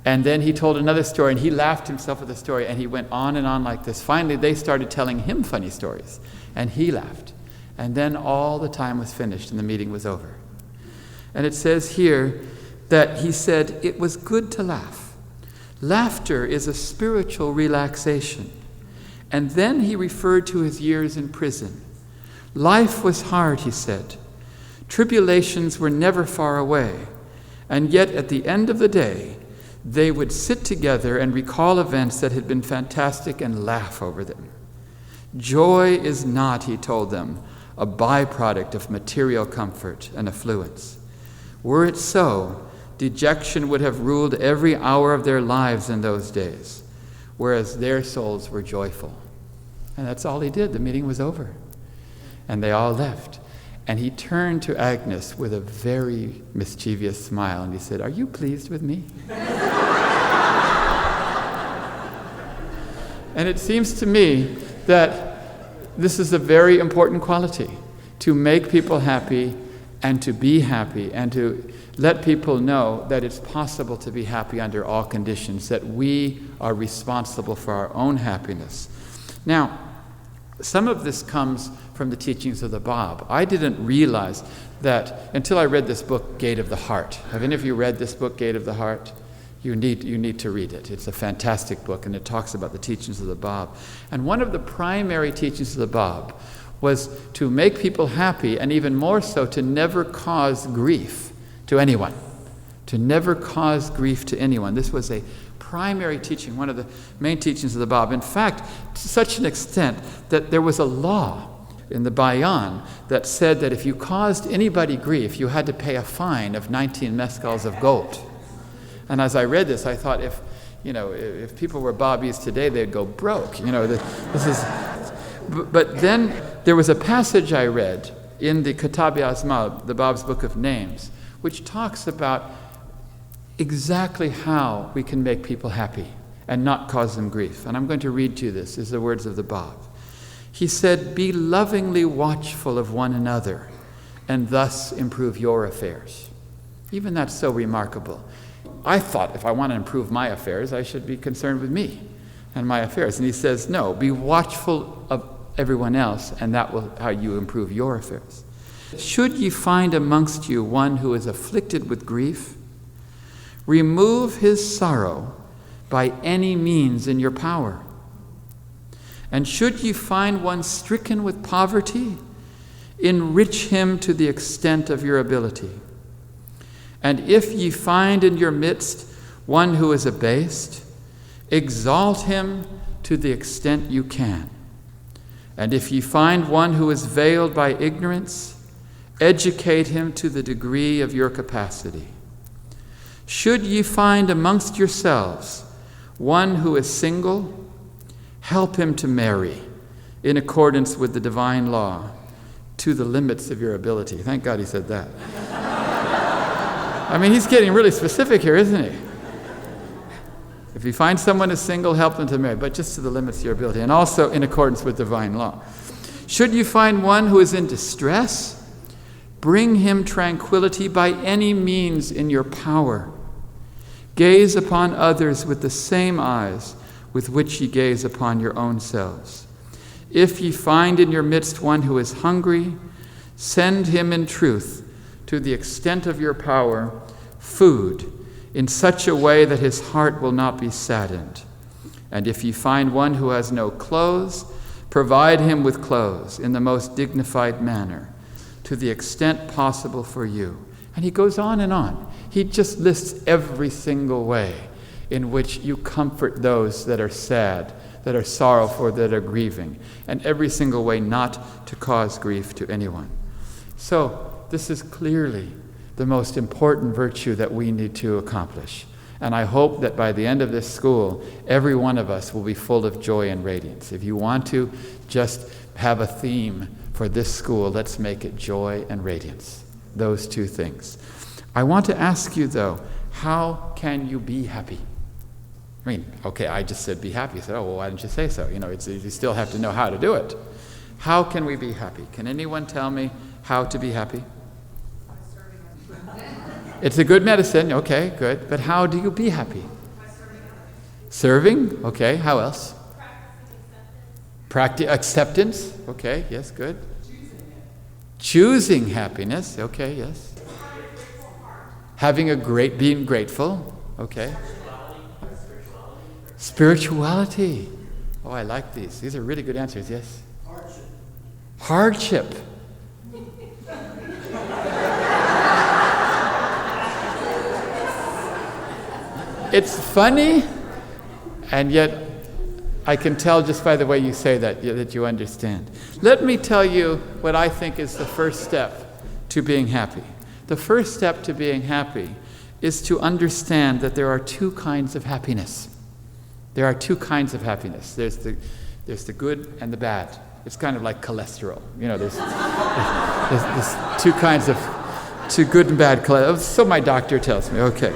And then he told another story, and he laughed himself at the story, and he went on and on like this. Finally, they started telling him funny stories, and he laughed. And then all the time was finished, and the meeting was over. And it says here that he said, it was good to laugh. Laughter is a spiritual relaxation. And then he referred to his years in prison. Life was hard, he said. Tribulations were never far away. And yet at the end of the day, they would sit together and recall events that had been fantastic and laugh over them. Joy is not, he told them, a byproduct of material comfort and affluence. Were it so, dejection would have ruled every hour of their lives in those days, whereas their souls were joyful. And that's all he did. The meeting was over. And they all left. And he turned to Agnes with a very mischievous smile, and he said, "Are you pleased with me?" And it seems to me that this is a very important quality, to make people happy and to be happy and to let people know that it's possible to be happy under all conditions, that we are responsible for our own happiness. Now, some of this comes from the teachings of the Bab. I didn't realize that until I read this book, Gate of the Heart. Have any of you read this book, Gate of the Heart? You need to read it. It's a fantastic book, and it talks about the teachings of the Bab. And one of the primary teachings of the Bab was to make people happy, and even more so, to never cause grief to anyone. To never cause grief to anyone. This was a primary teaching, one of the main teachings of the Bab. In fact, to such an extent that there was a law in the Bayan that said that if you caused anybody grief, you had to pay a fine of 19 mescals of gold. And as I read this, I thought, if people were Babis today, they'd go broke. But then there was a passage I read in the Kitab-i-Asma, the Bab's Book of Names, which talks about exactly how we can make people happy and not cause them grief. And I'm going to read to you this. These are the words of the Bab. He said, "Be lovingly watchful of one another, and thus improve your affairs." Even that's so remarkable. I thought if I want to improve my affairs, I should be concerned with me and my affairs. And he says, no, be watchful of everyone else, and that will how you improve your affairs. "Should ye find amongst you one who is afflicted with grief, remove his sorrow by any means in your power. And should ye find one stricken with poverty, enrich him to the extent of your ability. And if ye find in your midst one who is abased, exalt him to the extent you can. And if ye find one who is veiled by ignorance, educate him to the degree of your capacity. Should ye find amongst yourselves one who is single, help him to marry in accordance with the divine law to the limits of your ability." Thank God he said that. I mean, he's getting really specific here, isn't he? If you find someone is single, help them to marry, but just to the limits of your ability, and also in accordance with divine law. Should you find one who is in distress, bring him tranquility by any means in your power. Gaze upon others with the same eyes with which ye gaze upon your own selves. If ye find in your midst one who is hungry, send him in truth, to the extent of your power, food, in such a way that his heart will not be saddened. And if ye find one who has no clothes, provide him with clothes in the most dignified manner, to the extent possible for you. And he goes on and on. He just lists every single way in which you comfort those that are sad, that are sorrowful, that are grieving, and every single way not to cause grief to anyone. So this is clearly the most important virtue that we need to accomplish. And I hope that by the end of this school, every one of us will be full of joy and radiance. If you want to just have a theme for this school, let's make it joy and radiance. Those two things. I want to ask you, though, how can you be happy? I mean, okay, I just said be happy. You said, oh, well, why didn't you say so? You still have to know how to do it. How can we be happy? Can anyone tell me how to be happy? It's a good medicine. Okay, good. But how do you be happy? Serving? Okay, how else? Acceptance. Okay, yes, good. Choosing happiness. Okay, yes. Being grateful. Okay. Spirituality. Oh, I like these. These are really good answers, yes. Hardship. It's funny, and yet I can tell just by the way you say that you understand. Let me tell you what I think is the first step to being happy. The first step to being happy is to understand that there are two kinds of happiness. There are two kinds of happiness. There's the good and the bad. It's kind of like cholesterol. There's There's two good and bad clouds. So my doctor tells me, okay.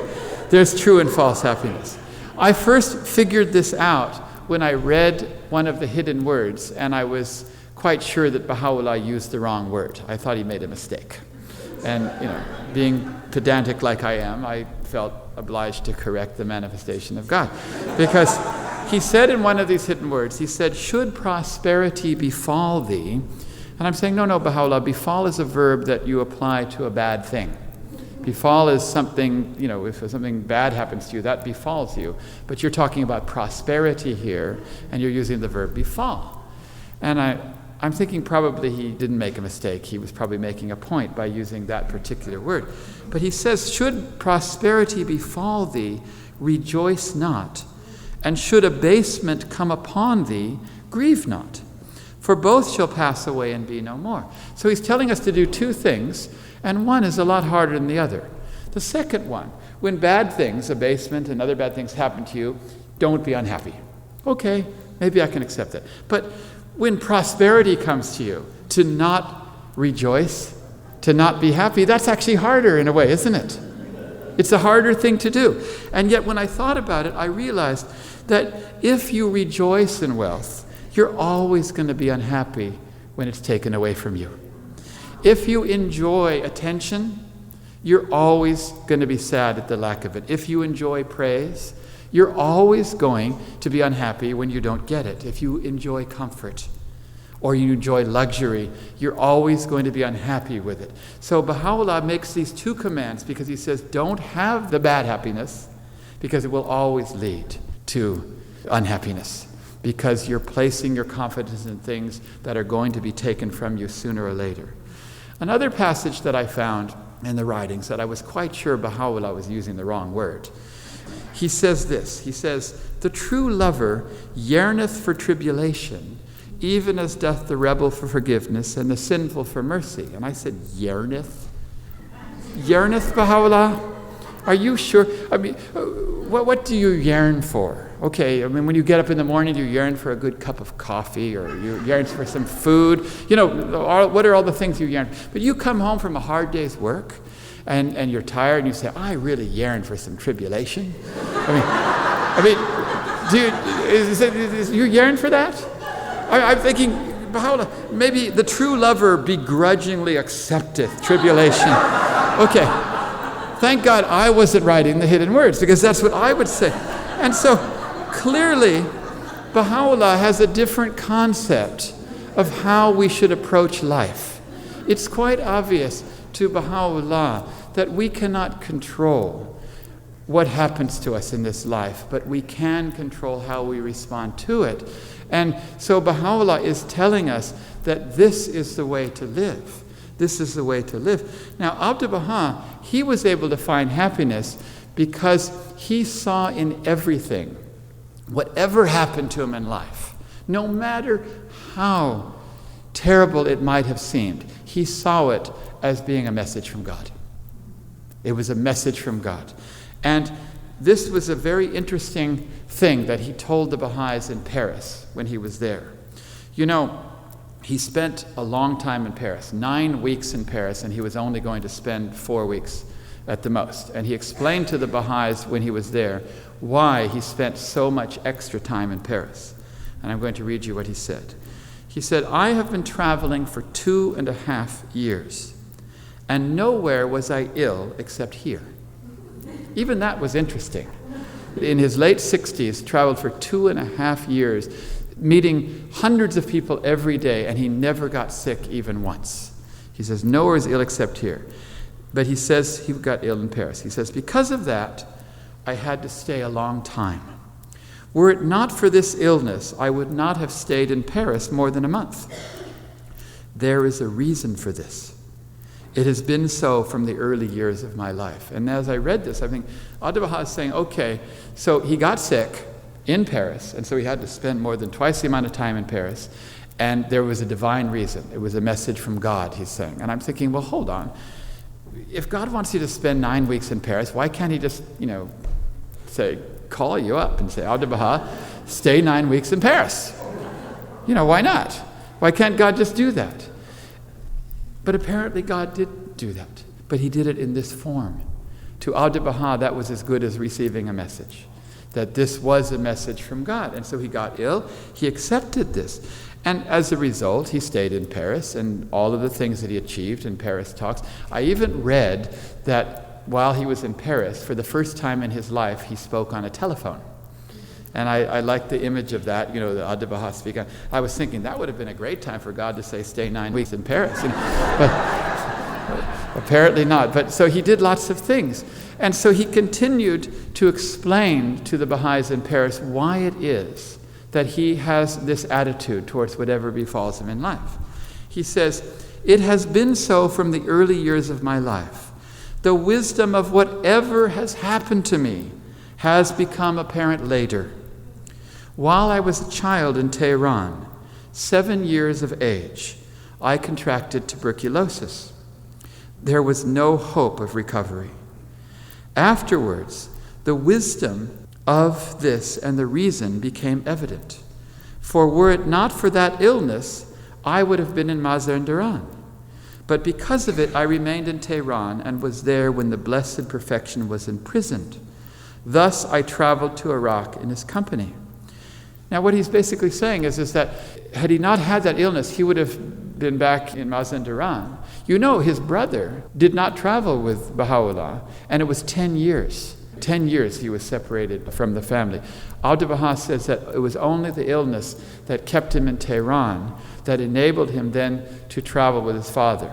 There's true and false happiness. I first figured this out when I read one of the hidden words, and I was quite sure that Baha'u'llah used the wrong word. I thought he made a mistake. And, being pedantic like I am, I felt obliged to correct the manifestation of God. Because he said in one of these hidden words, he said, should prosperity befall thee? And I'm saying, no, Baha'u'llah, befall is a verb that you apply to a bad thing. Befall is something, if something bad happens to you, that befalls you. But you're talking about prosperity here, and you're using the verb befall. And I'm thinking probably he didn't make a mistake. He was probably making a point by using that particular word. But he says, should prosperity befall thee, rejoice not. And should abasement come upon thee, grieve not. For both shall pass away and be no more. So he's telling us to do two things, and one is a lot harder than the other. The second one, when bad things, abasement and other bad things happen to you, don't be unhappy. Okay, maybe I can accept that. But when prosperity comes to you, to not rejoice, to not be happy, that's actually harder in a way, isn't it? It's a harder thing to do. And yet when I thought about it, I realized that if you rejoice in wealth, you're always going to be unhappy when it's taken away from you. If you enjoy attention, you're always going to be sad at the lack of it. If you enjoy praise, you're always going to be unhappy when you don't get it. If you enjoy comfort or you enjoy luxury, you're always going to be unhappy with it. So Baha'u'llah makes these two commands because he says, don't have the bad happiness, because it will always lead to unhappiness, because you're placing your confidence in things that are going to be taken from you sooner or later. Another passage that I found in the writings that I was quite sure Baha'u'llah was using the wrong word. He says this, he says, the true lover yearneth for tribulation, even as doth the rebel for forgiveness and the sinful for mercy. And I said, yearneth? Yearneth, Baha'u'llah? Are you sure? I mean, what do you yearn for? Okay, I mean, when you get up in the morning, you yearn for a good cup of coffee, or you yearn for some food. What are all the things you yearn for? But you come home from a hard day's work, and you're tired, and you say, I really yearn for some tribulation. Do you yearn for that? I'm thinking, Baha'u'llah, maybe the true lover begrudgingly accepteth tribulation. Okay. Thank God I wasn't writing the hidden words, because that's what I would say. And so clearly, Baha'u'llah has a different concept of how we should approach life. It's quite obvious to Baha'u'llah that we cannot control what happens to us in this life, but we can control how we respond to it. And so Baha'u'llah is telling us that this is the way to live. This is the way to live. Now, Abdu'l-Baha, he was able to find happiness because he saw in everything, whatever happened to him in life, no matter how terrible it might have seemed, he saw it as being a message from God. It was a message from God. And this was a very interesting thing that he told the Baha'is in Paris when he was there. He spent a long time in Paris, 9 weeks in Paris, and he was only going to spend 4 weeks at the most. And he explained to the Baha'is when he was there why he spent so much extra time in Paris. And I'm going to read you what he said. He said, I have been traveling for 2.5 years, and nowhere was I ill except here. Even that was interesting. In his late 60s, traveled for 2.5 years, meeting hundreds of people every day, and he never got sick even once. He says, nowhere is ill except here. But he says he got ill in Paris. He says, because of that, I had to stay a long time. Were it not for this illness, I would not have stayed in Paris more than a month. There is a reason for this. It has been so from the early years of my life. And as I read this, I think Audubon is saying, okay, so he got sick in Paris, and so he had to spend more than twice the amount of time in Paris, and there was a divine reason. It was a message from God, he's saying. And I'm thinking, well, hold on. If God wants you to spend 9 weeks in Paris, why can't he just, call you up and say, Abdu'l-Baha, stay 9 weeks in Paris? Why not? Why can't God just do that? But apparently God did do that. But he did it in this form. To Abdu'l-Baha, that was as good as receiving a message. That this was a message from God. And so he got ill. He accepted this. And as a result, he stayed in Paris, and all of the things that he achieved in Paris talks. I even read that while he was in Paris, for the first time in his life, he spoke on a telephone. And I like the image of that, the Abdu'l-Baha speaking. I was thinking that would have been a great time for God to say, stay 9 weeks in Paris. But apparently not. But so he did lots of things. And so he continued to explain to the Baha'is in Paris why it is that he has this attitude towards whatever befalls him in life. He says, it has been so from the early years of my life. The wisdom of whatever has happened to me has become apparent later. While I was a child in Tehran, 7 years of age, I contracted tuberculosis. There was no hope of recovery. Afterwards, the wisdom of this and the reason became evident. For were it not for that illness, I would have been in Mazar-e-Duran. But because of it, I remained in Tehran and was there when the Blessed Perfection was imprisoned. Thus, I traveled to Iraq in his company. Now, what he's basically saying is that had he not had that illness, he would have been back in Mazar-e-Duran. His brother did not travel with Baha'u'llah, and it was 10 years. 10 years he was separated from the family. Abdu'l-Baha says that it was only the illness that kept him in Tehran that enabled him then to travel with his father.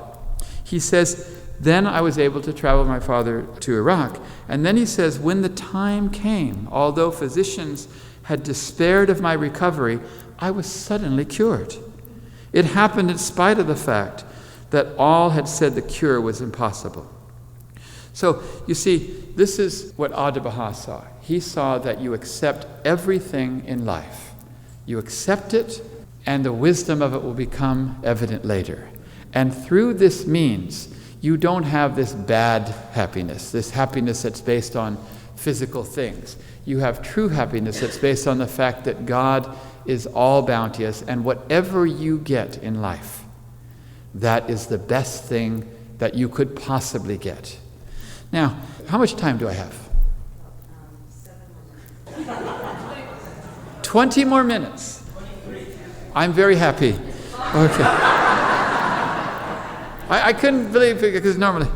He says, then I was able to travel with my father to Iraq. And then he says, when the time came, although physicians had despaired of my recovery, I was suddenly cured. It happened in spite of the fact that all had said the cure was impossible. So, you see, this is what Abdu'l-Baha saw. He saw that you accept everything in life. You accept it, and the wisdom of it will become evident later. And through this means, you don't have this bad happiness, this happiness that's based on physical things. You have true happiness that's based on the fact that God is all bounteous, and whatever you get in life, that is the best thing that you could possibly get. Now, how much time do I have? 20 more minutes. I'm very happy. Okay. I couldn't believe it because normally,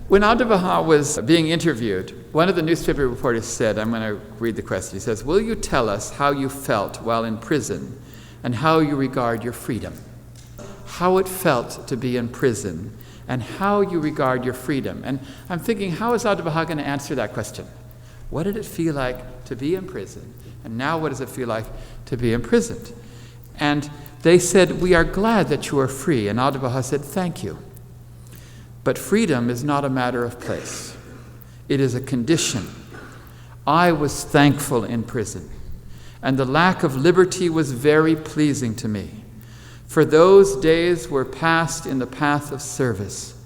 when Abdu'l-Baha was being interviewed, one of the newspaper reporters said, I'm going to read the question. He says, will you tell us how you felt while in prison and how you regard your freedom? How it felt to be in prison and how you regard your freedom. And I'm thinking, how is Abdu'l-Baha going to answer that question? What did it feel like to be in prison? And now what does it feel like to be imprisoned? And they said, we are glad that you are free. And Abdu'l-Baha said, thank you. But freedom is not a matter of place. It is a condition. I was thankful in prison, and the lack of liberty was very pleasing to me. For those days were passed in the path of service,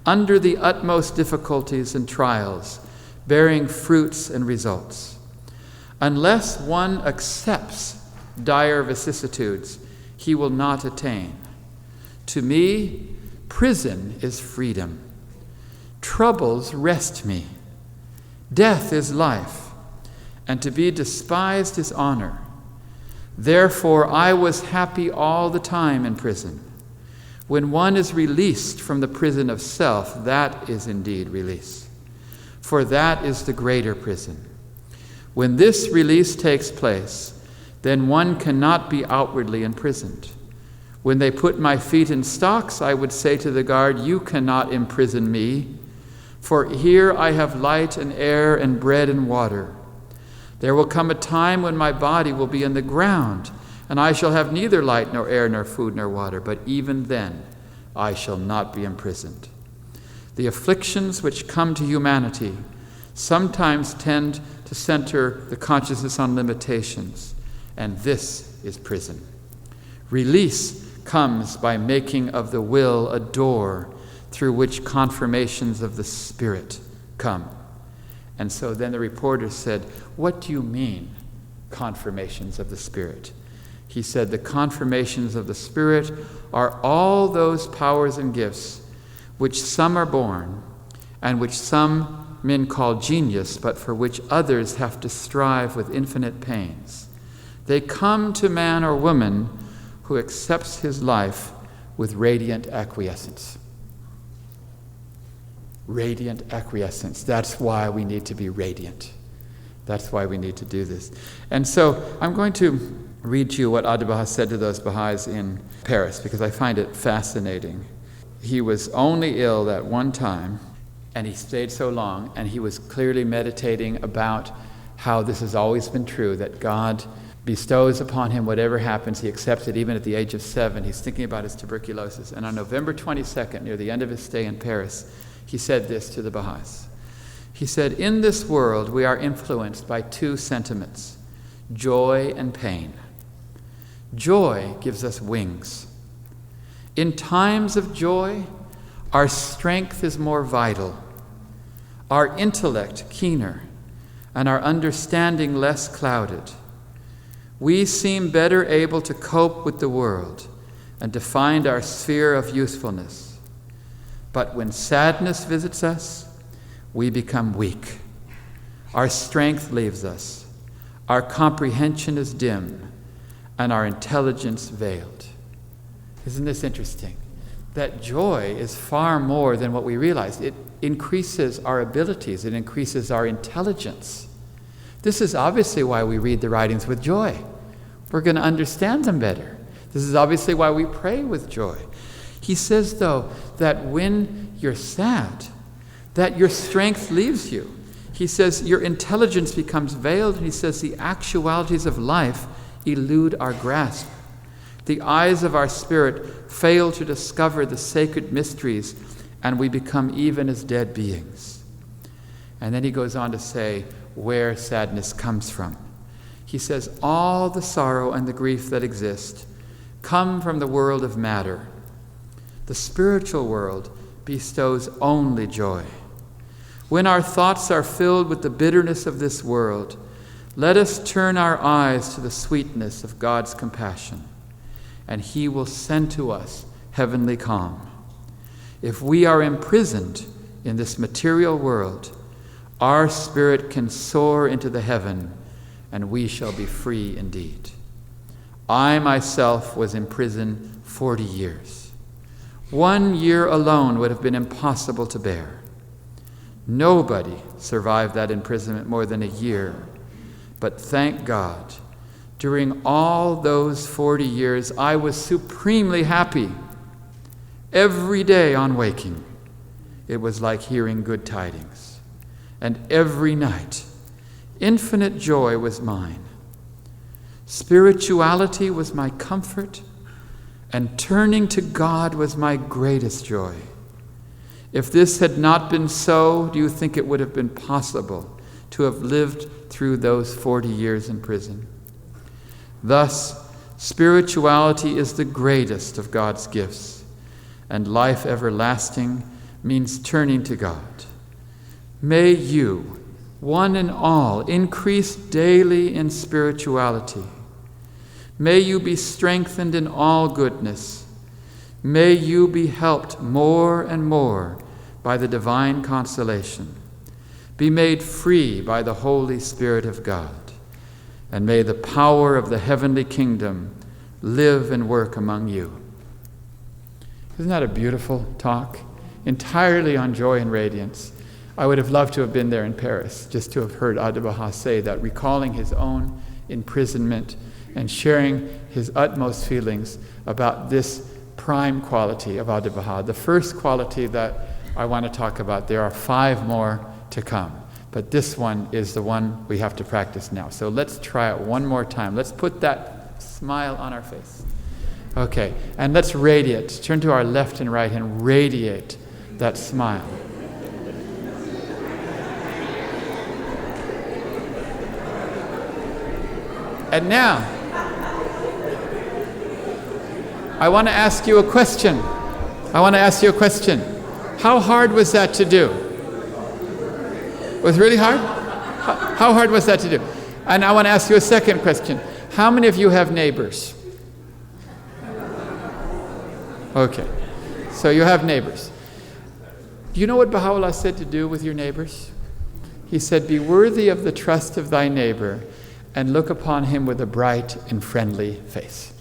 under the utmost difficulties and trials, bearing fruits and results. Unless one accepts dire vicissitudes, he will not attain. To me, prison is freedom. Troubles rest me. Death is life, and to be despised is honor. Therefore, I was happy all the time in prison. When one is released from the prison of self, that is indeed release. For that is the greater prison. When this release takes place, then one cannot be outwardly imprisoned. When they put my feet in stocks, I would say to the guard, you cannot imprison me, for here I have light and air and bread and water. There will come a time when my body will be in the ground, and I shall have neither light nor air nor food nor water, but even then I shall not be imprisoned. The afflictions which come to humanity sometimes tend to center the consciousness on limitations, and this is prison. Release comes by making of the will a door through which confirmations of the Spirit come. And so then the reporter said, what do you mean, confirmations of the Spirit? He said, the confirmations of the Spirit are all those powers and gifts which some are born, and which some men call genius, but for which others have to strive with infinite pains. They come to man or woman who accepts his life with radiant acquiescence. Radiant acquiescence. That's why we need to be radiant. That's why we need to do this. And so I'm going to read to you what Abdu'l-Baha said to those Baha'is in Paris, because I find it fascinating. He was only ill that one time, and he stayed so long, and he was clearly meditating about how this has always been true, that God bestows upon him whatever happens. He accepts it even at the age of 7. He's thinking about his tuberculosis. And on November 22nd, near the end of his stay in Paris, he said this to the Baha'is. He said, in this world we are influenced by two sentiments, joy and pain. Joy gives us wings. In times of joy, our strength is more vital, our intellect keener, and our understanding less clouded. We seem better able to cope with the world and to find our sphere of usefulness. But when sadness visits us, we become weak. Our strength leaves us, our comprehension is dim, and our intelligence veiled. Isn't this interesting? That joy is far more than what we realize. It increases our abilities. It increases our intelligence. This is obviously why we read the writings with joy. We're going to understand them better. This is obviously why we pray with joy. He says, though, that when you're sad, that your strength leaves you. He says your intelligence becomes veiled, and he says the actualities of life elude our grasp. The eyes of our spirit fail to discover the sacred mysteries, and we become even as dead beings. And then he goes on to say where sadness comes from. He says, all the sorrow and the grief that exist come from the world of matter. The spiritual world bestows only joy. When our thoughts are filled with the bitterness of this world, let us turn our eyes to the sweetness of God's compassion, and he will send to us heavenly calm. If we are imprisoned in this material world, our spirit can soar into the heaven, and we shall be free indeed. I myself was in prison 40 years. 1 year alone would have been impossible to bear. Nobody survived that imprisonment more than a year. But thank God, during all those 40 years, I was supremely happy. Every day on waking, it was like hearing good tidings. And every night, infinite joy was mine. Spirituality was my comfort, and turning to God was my greatest joy. If this had not been so, do you think it would have been possible to have lived through those 40 years in prison? Thus, spirituality is the greatest of God's gifts, and life everlasting means turning to God. May you, one and all, increase daily in spirituality. May you be strengthened in all goodness. May you be helped more and more by the divine consolation. Be made free by the Holy Spirit of God. And may the power of the heavenly kingdom live and work among you. Isn't that a beautiful talk? Entirely on joy and radiance. I would have loved to have been there in Paris, just to have heard Abdu'l-Baha say that, recalling his own imprisonment and sharing his utmost feelings about this prime quality of Abdu'l-Baha. The first quality that I want to talk about, there are 5 more to come, but this one is the one we have to practice now. So let's try it one more time. Let's put that smile on our face. Okay, and let's radiate. Turn to our left and right and radiate that smile. And now, I want to ask you a question. How hard was that to do? Was it really hard? How hard was that to do? And I want to ask you a second question. How many of you have neighbors? Okay. So you have neighbors. Do you know what Baha'u'llah said to do with your neighbors? He said, be worthy of the trust of thy neighbor and look upon him with a bright and friendly face.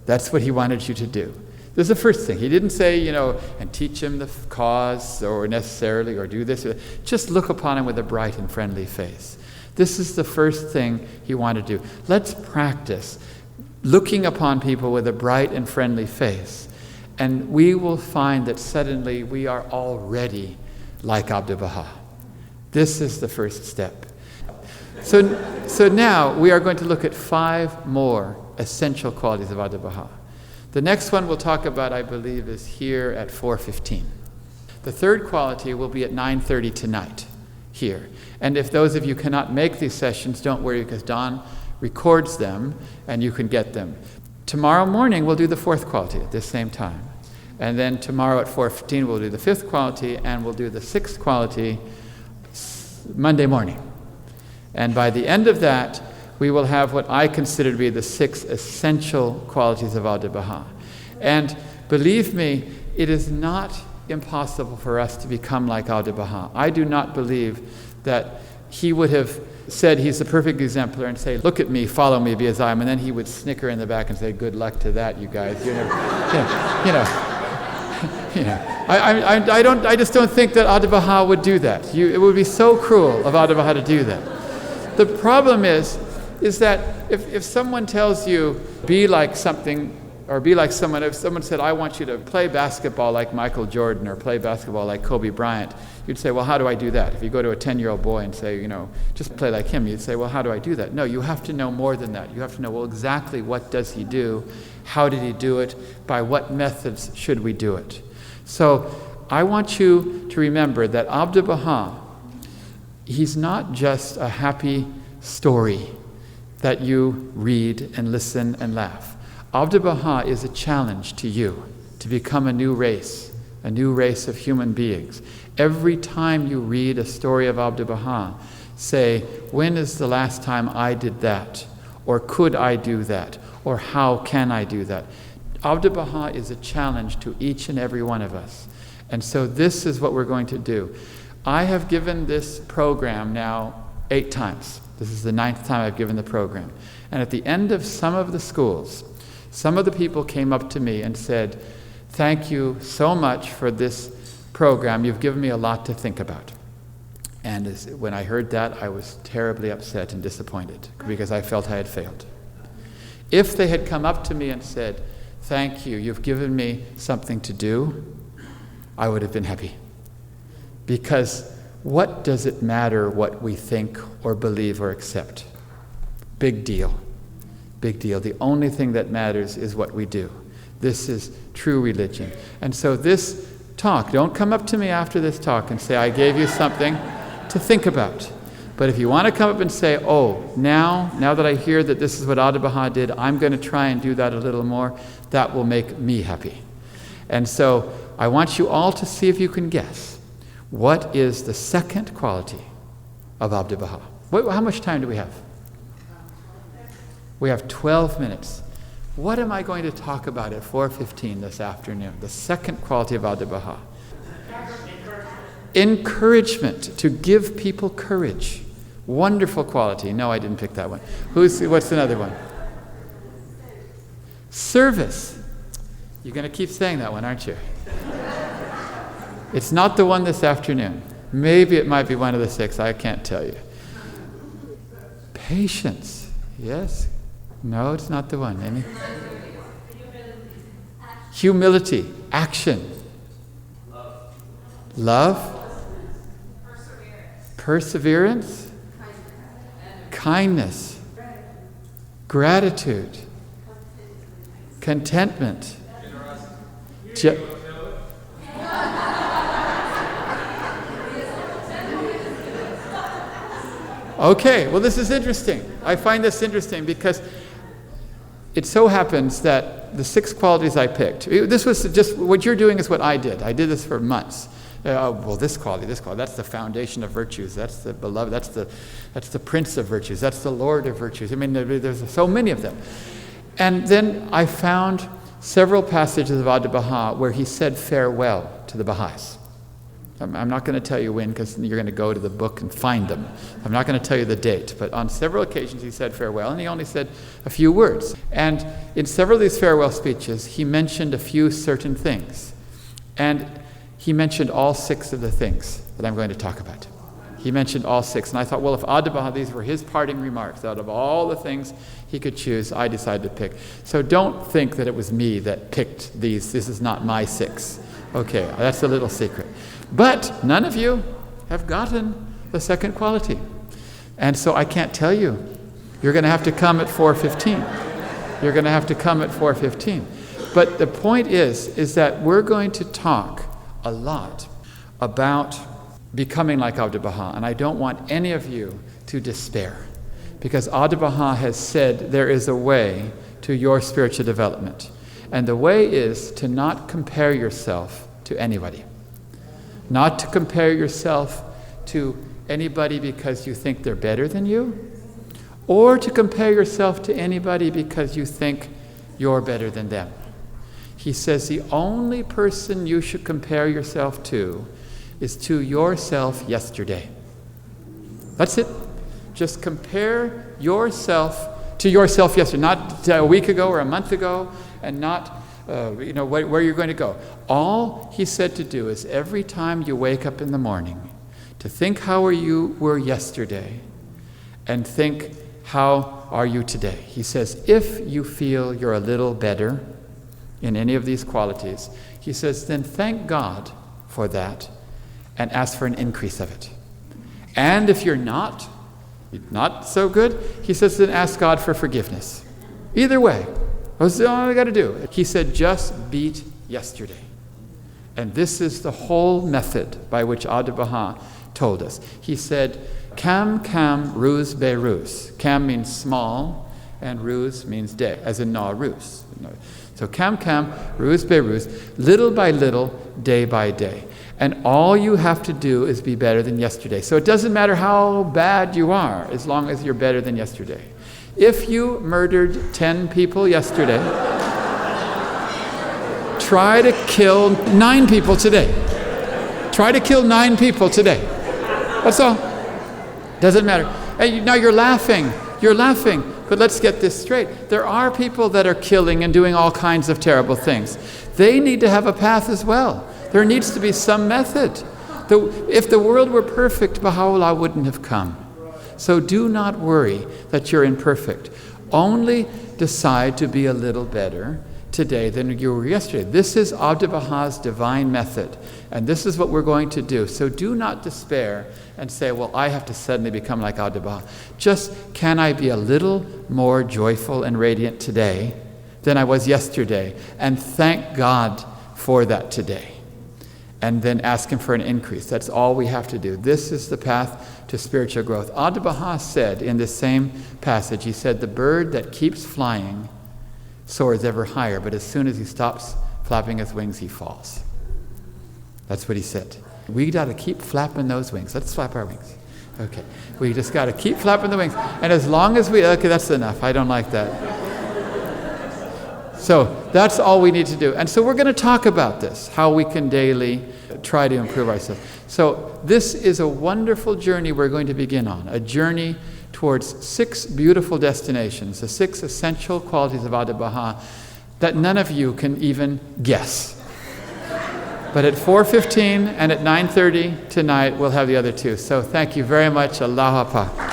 That's what he wanted you to do. This is the first thing. He didn't say, and teach him the cause or necessarily or do this. Just look upon him with a bright and friendly face. This is the first thing he wanted to do. Let's practice looking upon people with a bright and friendly face. And we will find that suddenly we are already like Abdu'l-Baha. This is the first step. So now we are going to look at 5 more essential qualities of Abdu'l-Baha. The next one we'll talk about, I believe, is here at 4:15. The third quality will be at 9:30 tonight, here. And if those of you cannot make these sessions, don't worry, because Don records them and you can get them. Tomorrow morning we'll do the 4th quality at this same time. And then tomorrow at 4:15 we'll do the 5th quality, and we'll do the 6th quality Monday morning. And by the end of that, we will have what I consider to be the 6 essential qualities of Abdu'l-Baha. And believe me, it is not impossible for us to become like Abdu'l-Baha. I do not believe that he would have said he's the perfect exemplar and say, look at me, follow me, be as I am, and then he would snicker in the back and say, good luck to that, you guys. I just don't think that Abdu'l-Baha would do that. It would be so cruel of Abdu'l-Baha to do that. The problem is that if someone tells you, be like something, or be like someone, if someone said, I want you to play basketball like Michael Jordan or play basketball like Kobe Bryant, you'd say, well, how do I do that? If you go to a 10-year-old boy and say, just play like him, you'd say, well, how do I do that? No, you have to know more than that. You have to know, well, exactly what does he do? How did he do it? By what methods should we do it? So I want you to remember that Abdu'l-Baha, he's not just a happy story that you read and listen and laugh. Abdu'l-Baha is a challenge to you to become a new race of human beings. Every time you read a story of Abdu'l-Baha, say, when is the last time I did that? Or could I do that? Or how can I do that? Abdu'l-Baha is a challenge to each and every one of us. And so this is what we're going to do. I have given this program now 8 times. This is the 9th time I've given the program. And at the end of some of the schools, some of the people came up to me and said, thank you so much for this program. You've given me a lot to think about. And when I heard that, I was terribly upset and disappointed because I felt I had failed. If they had come up to me and said, thank you, you've given me something to do, I would have been happy. Because what does it matter what we think or believe or accept? Big deal. Big deal. The only thing that matters is what we do. This is true religion. And so this talk, don't come up to me after this talk and say, I gave you something to think about. But if you want to come up and say, oh, now that I hear that this is what Abdu'l-Baha did, I'm going to try and do that a little more, that will make me happy. And so I want you all to see if you can guess. What is the 2nd quality of Abdu'l-Baha? How much time do we have? We have 12 minutes. What am I going to talk about at 4:15 this afternoon? The 2nd quality of Abdu'l-Baha. Encouragement, to give people courage. Wonderful quality. No, I didn't pick that one. What's another one? Service. You're going to keep saying that one, aren't you? It's not the one this afternoon. Maybe it might be one of the 6. I can't tell you. Patience. Yes? No, it's not the one. Amy? Humility. Action. Love. Perseverance. Kindness. Gratitude. Contentment. Okay, well, this is interesting. I find this interesting because it so happens that the 6 qualities I picked, this was just, what you're doing is what I did. I did this for months. Well, this quality, that's the foundation of virtues. That's the beloved, that's the prince of virtues. That's the lord of virtues. I mean, there's so many of them. And then I found several passages of Abdu'l-Baha where he said farewell to the Baha'is. I'm not going to tell you when, because you're going to go to the book and find them. I'm not going to tell you the date, but on several occasions he said farewell, and he only said a few words. And in several of these farewell speeches, he mentioned a few certain things. And he mentioned all 6 of the things that I'm going to talk about. He mentioned all 6. And I thought, well, if Audubon, these were his parting remarks, out of all the things he could choose, I decided to pick. So don't think that it was me that picked these. This is not my 6. Okay, that's a little secret. But none of you have gotten the second quality. And so I can't tell you. You're going to have to come at 4:15. You're going to have to come at 4:15. But the point is that we're going to talk a lot about becoming like Abdu'l-Baha. And I don't want any of you to despair. Because Abdu'l-Baha has said there is a way to your spiritual development. And the way is to not compare yourself to anybody. Not to compare yourself to anybody because you think they're better than you, or to compare yourself to anybody because you think you're better than them. He says the only person you should compare yourself to is to yourself yesterday. That's it. Just compare yourself to yourself yesterday, not a week ago or a month ago, and not where you're going to go. All he said to do is every time you wake up in the morning, to think how you were yesterday, and think how are you today. He says if you feel you're a little better in any of these qualities, he says then thank God for that and ask for an increase of it. And if you're not so good, he says then ask God for forgiveness. Either way. That's all I got to do. He said, just beat yesterday. And this is the whole method by which Abdu'l-Baha told us. He said, Kam ruz be ruz. Kam means small, and ruz means day, as in na ruz. So kam ruz be ruz, little by little, day by day. And all you have to do is be better than yesterday. So it doesn't matter how bad you are, as long as you're better than yesterday. If you murdered 10 people yesterday, try to kill 9 people today. Try to kill 9 people today. That's all. Doesn't matter. Hey, now you're laughing. But let's get this straight. There are people that are killing and doing all kinds of terrible things. They need to have a path as well. There needs to be some method. If the world were perfect, Baha'u'llah wouldn't have come. So do not worry that you're imperfect. Only decide to be a little better today than you were yesterday. This is Abdu'l-Baha's divine method, and this is what we're going to do. So do not despair and say, well, I have to suddenly become like Abdu'l-Baha. Just, can I be a little more joyful and radiant today than I was yesterday? And thank God for that today. And then ask him for an increase. That's all we have to do. This is the path to spiritual growth. Abdu'l-Baha said in this same passage, he said, the bird that keeps flying soars ever higher, but as soon as he stops flapping his wings, he falls. That's what he said. We got to keep flapping those wings. Let's flap our wings. Okay. We just got to keep flapping the wings. And as long as okay, that's enough. I don't like that. So that's all we need to do. And so we're going to talk about this, how we can daily try to improve ourselves. So this is a wonderful journey we're going to begin on, a journey towards 6 beautiful destinations, the 6 essential qualities of Abdu'l-Baha that none of you can even guess. But at 4:15 and at 9:30 tonight, we'll have the other 2. So thank you very much. Allah Hapa.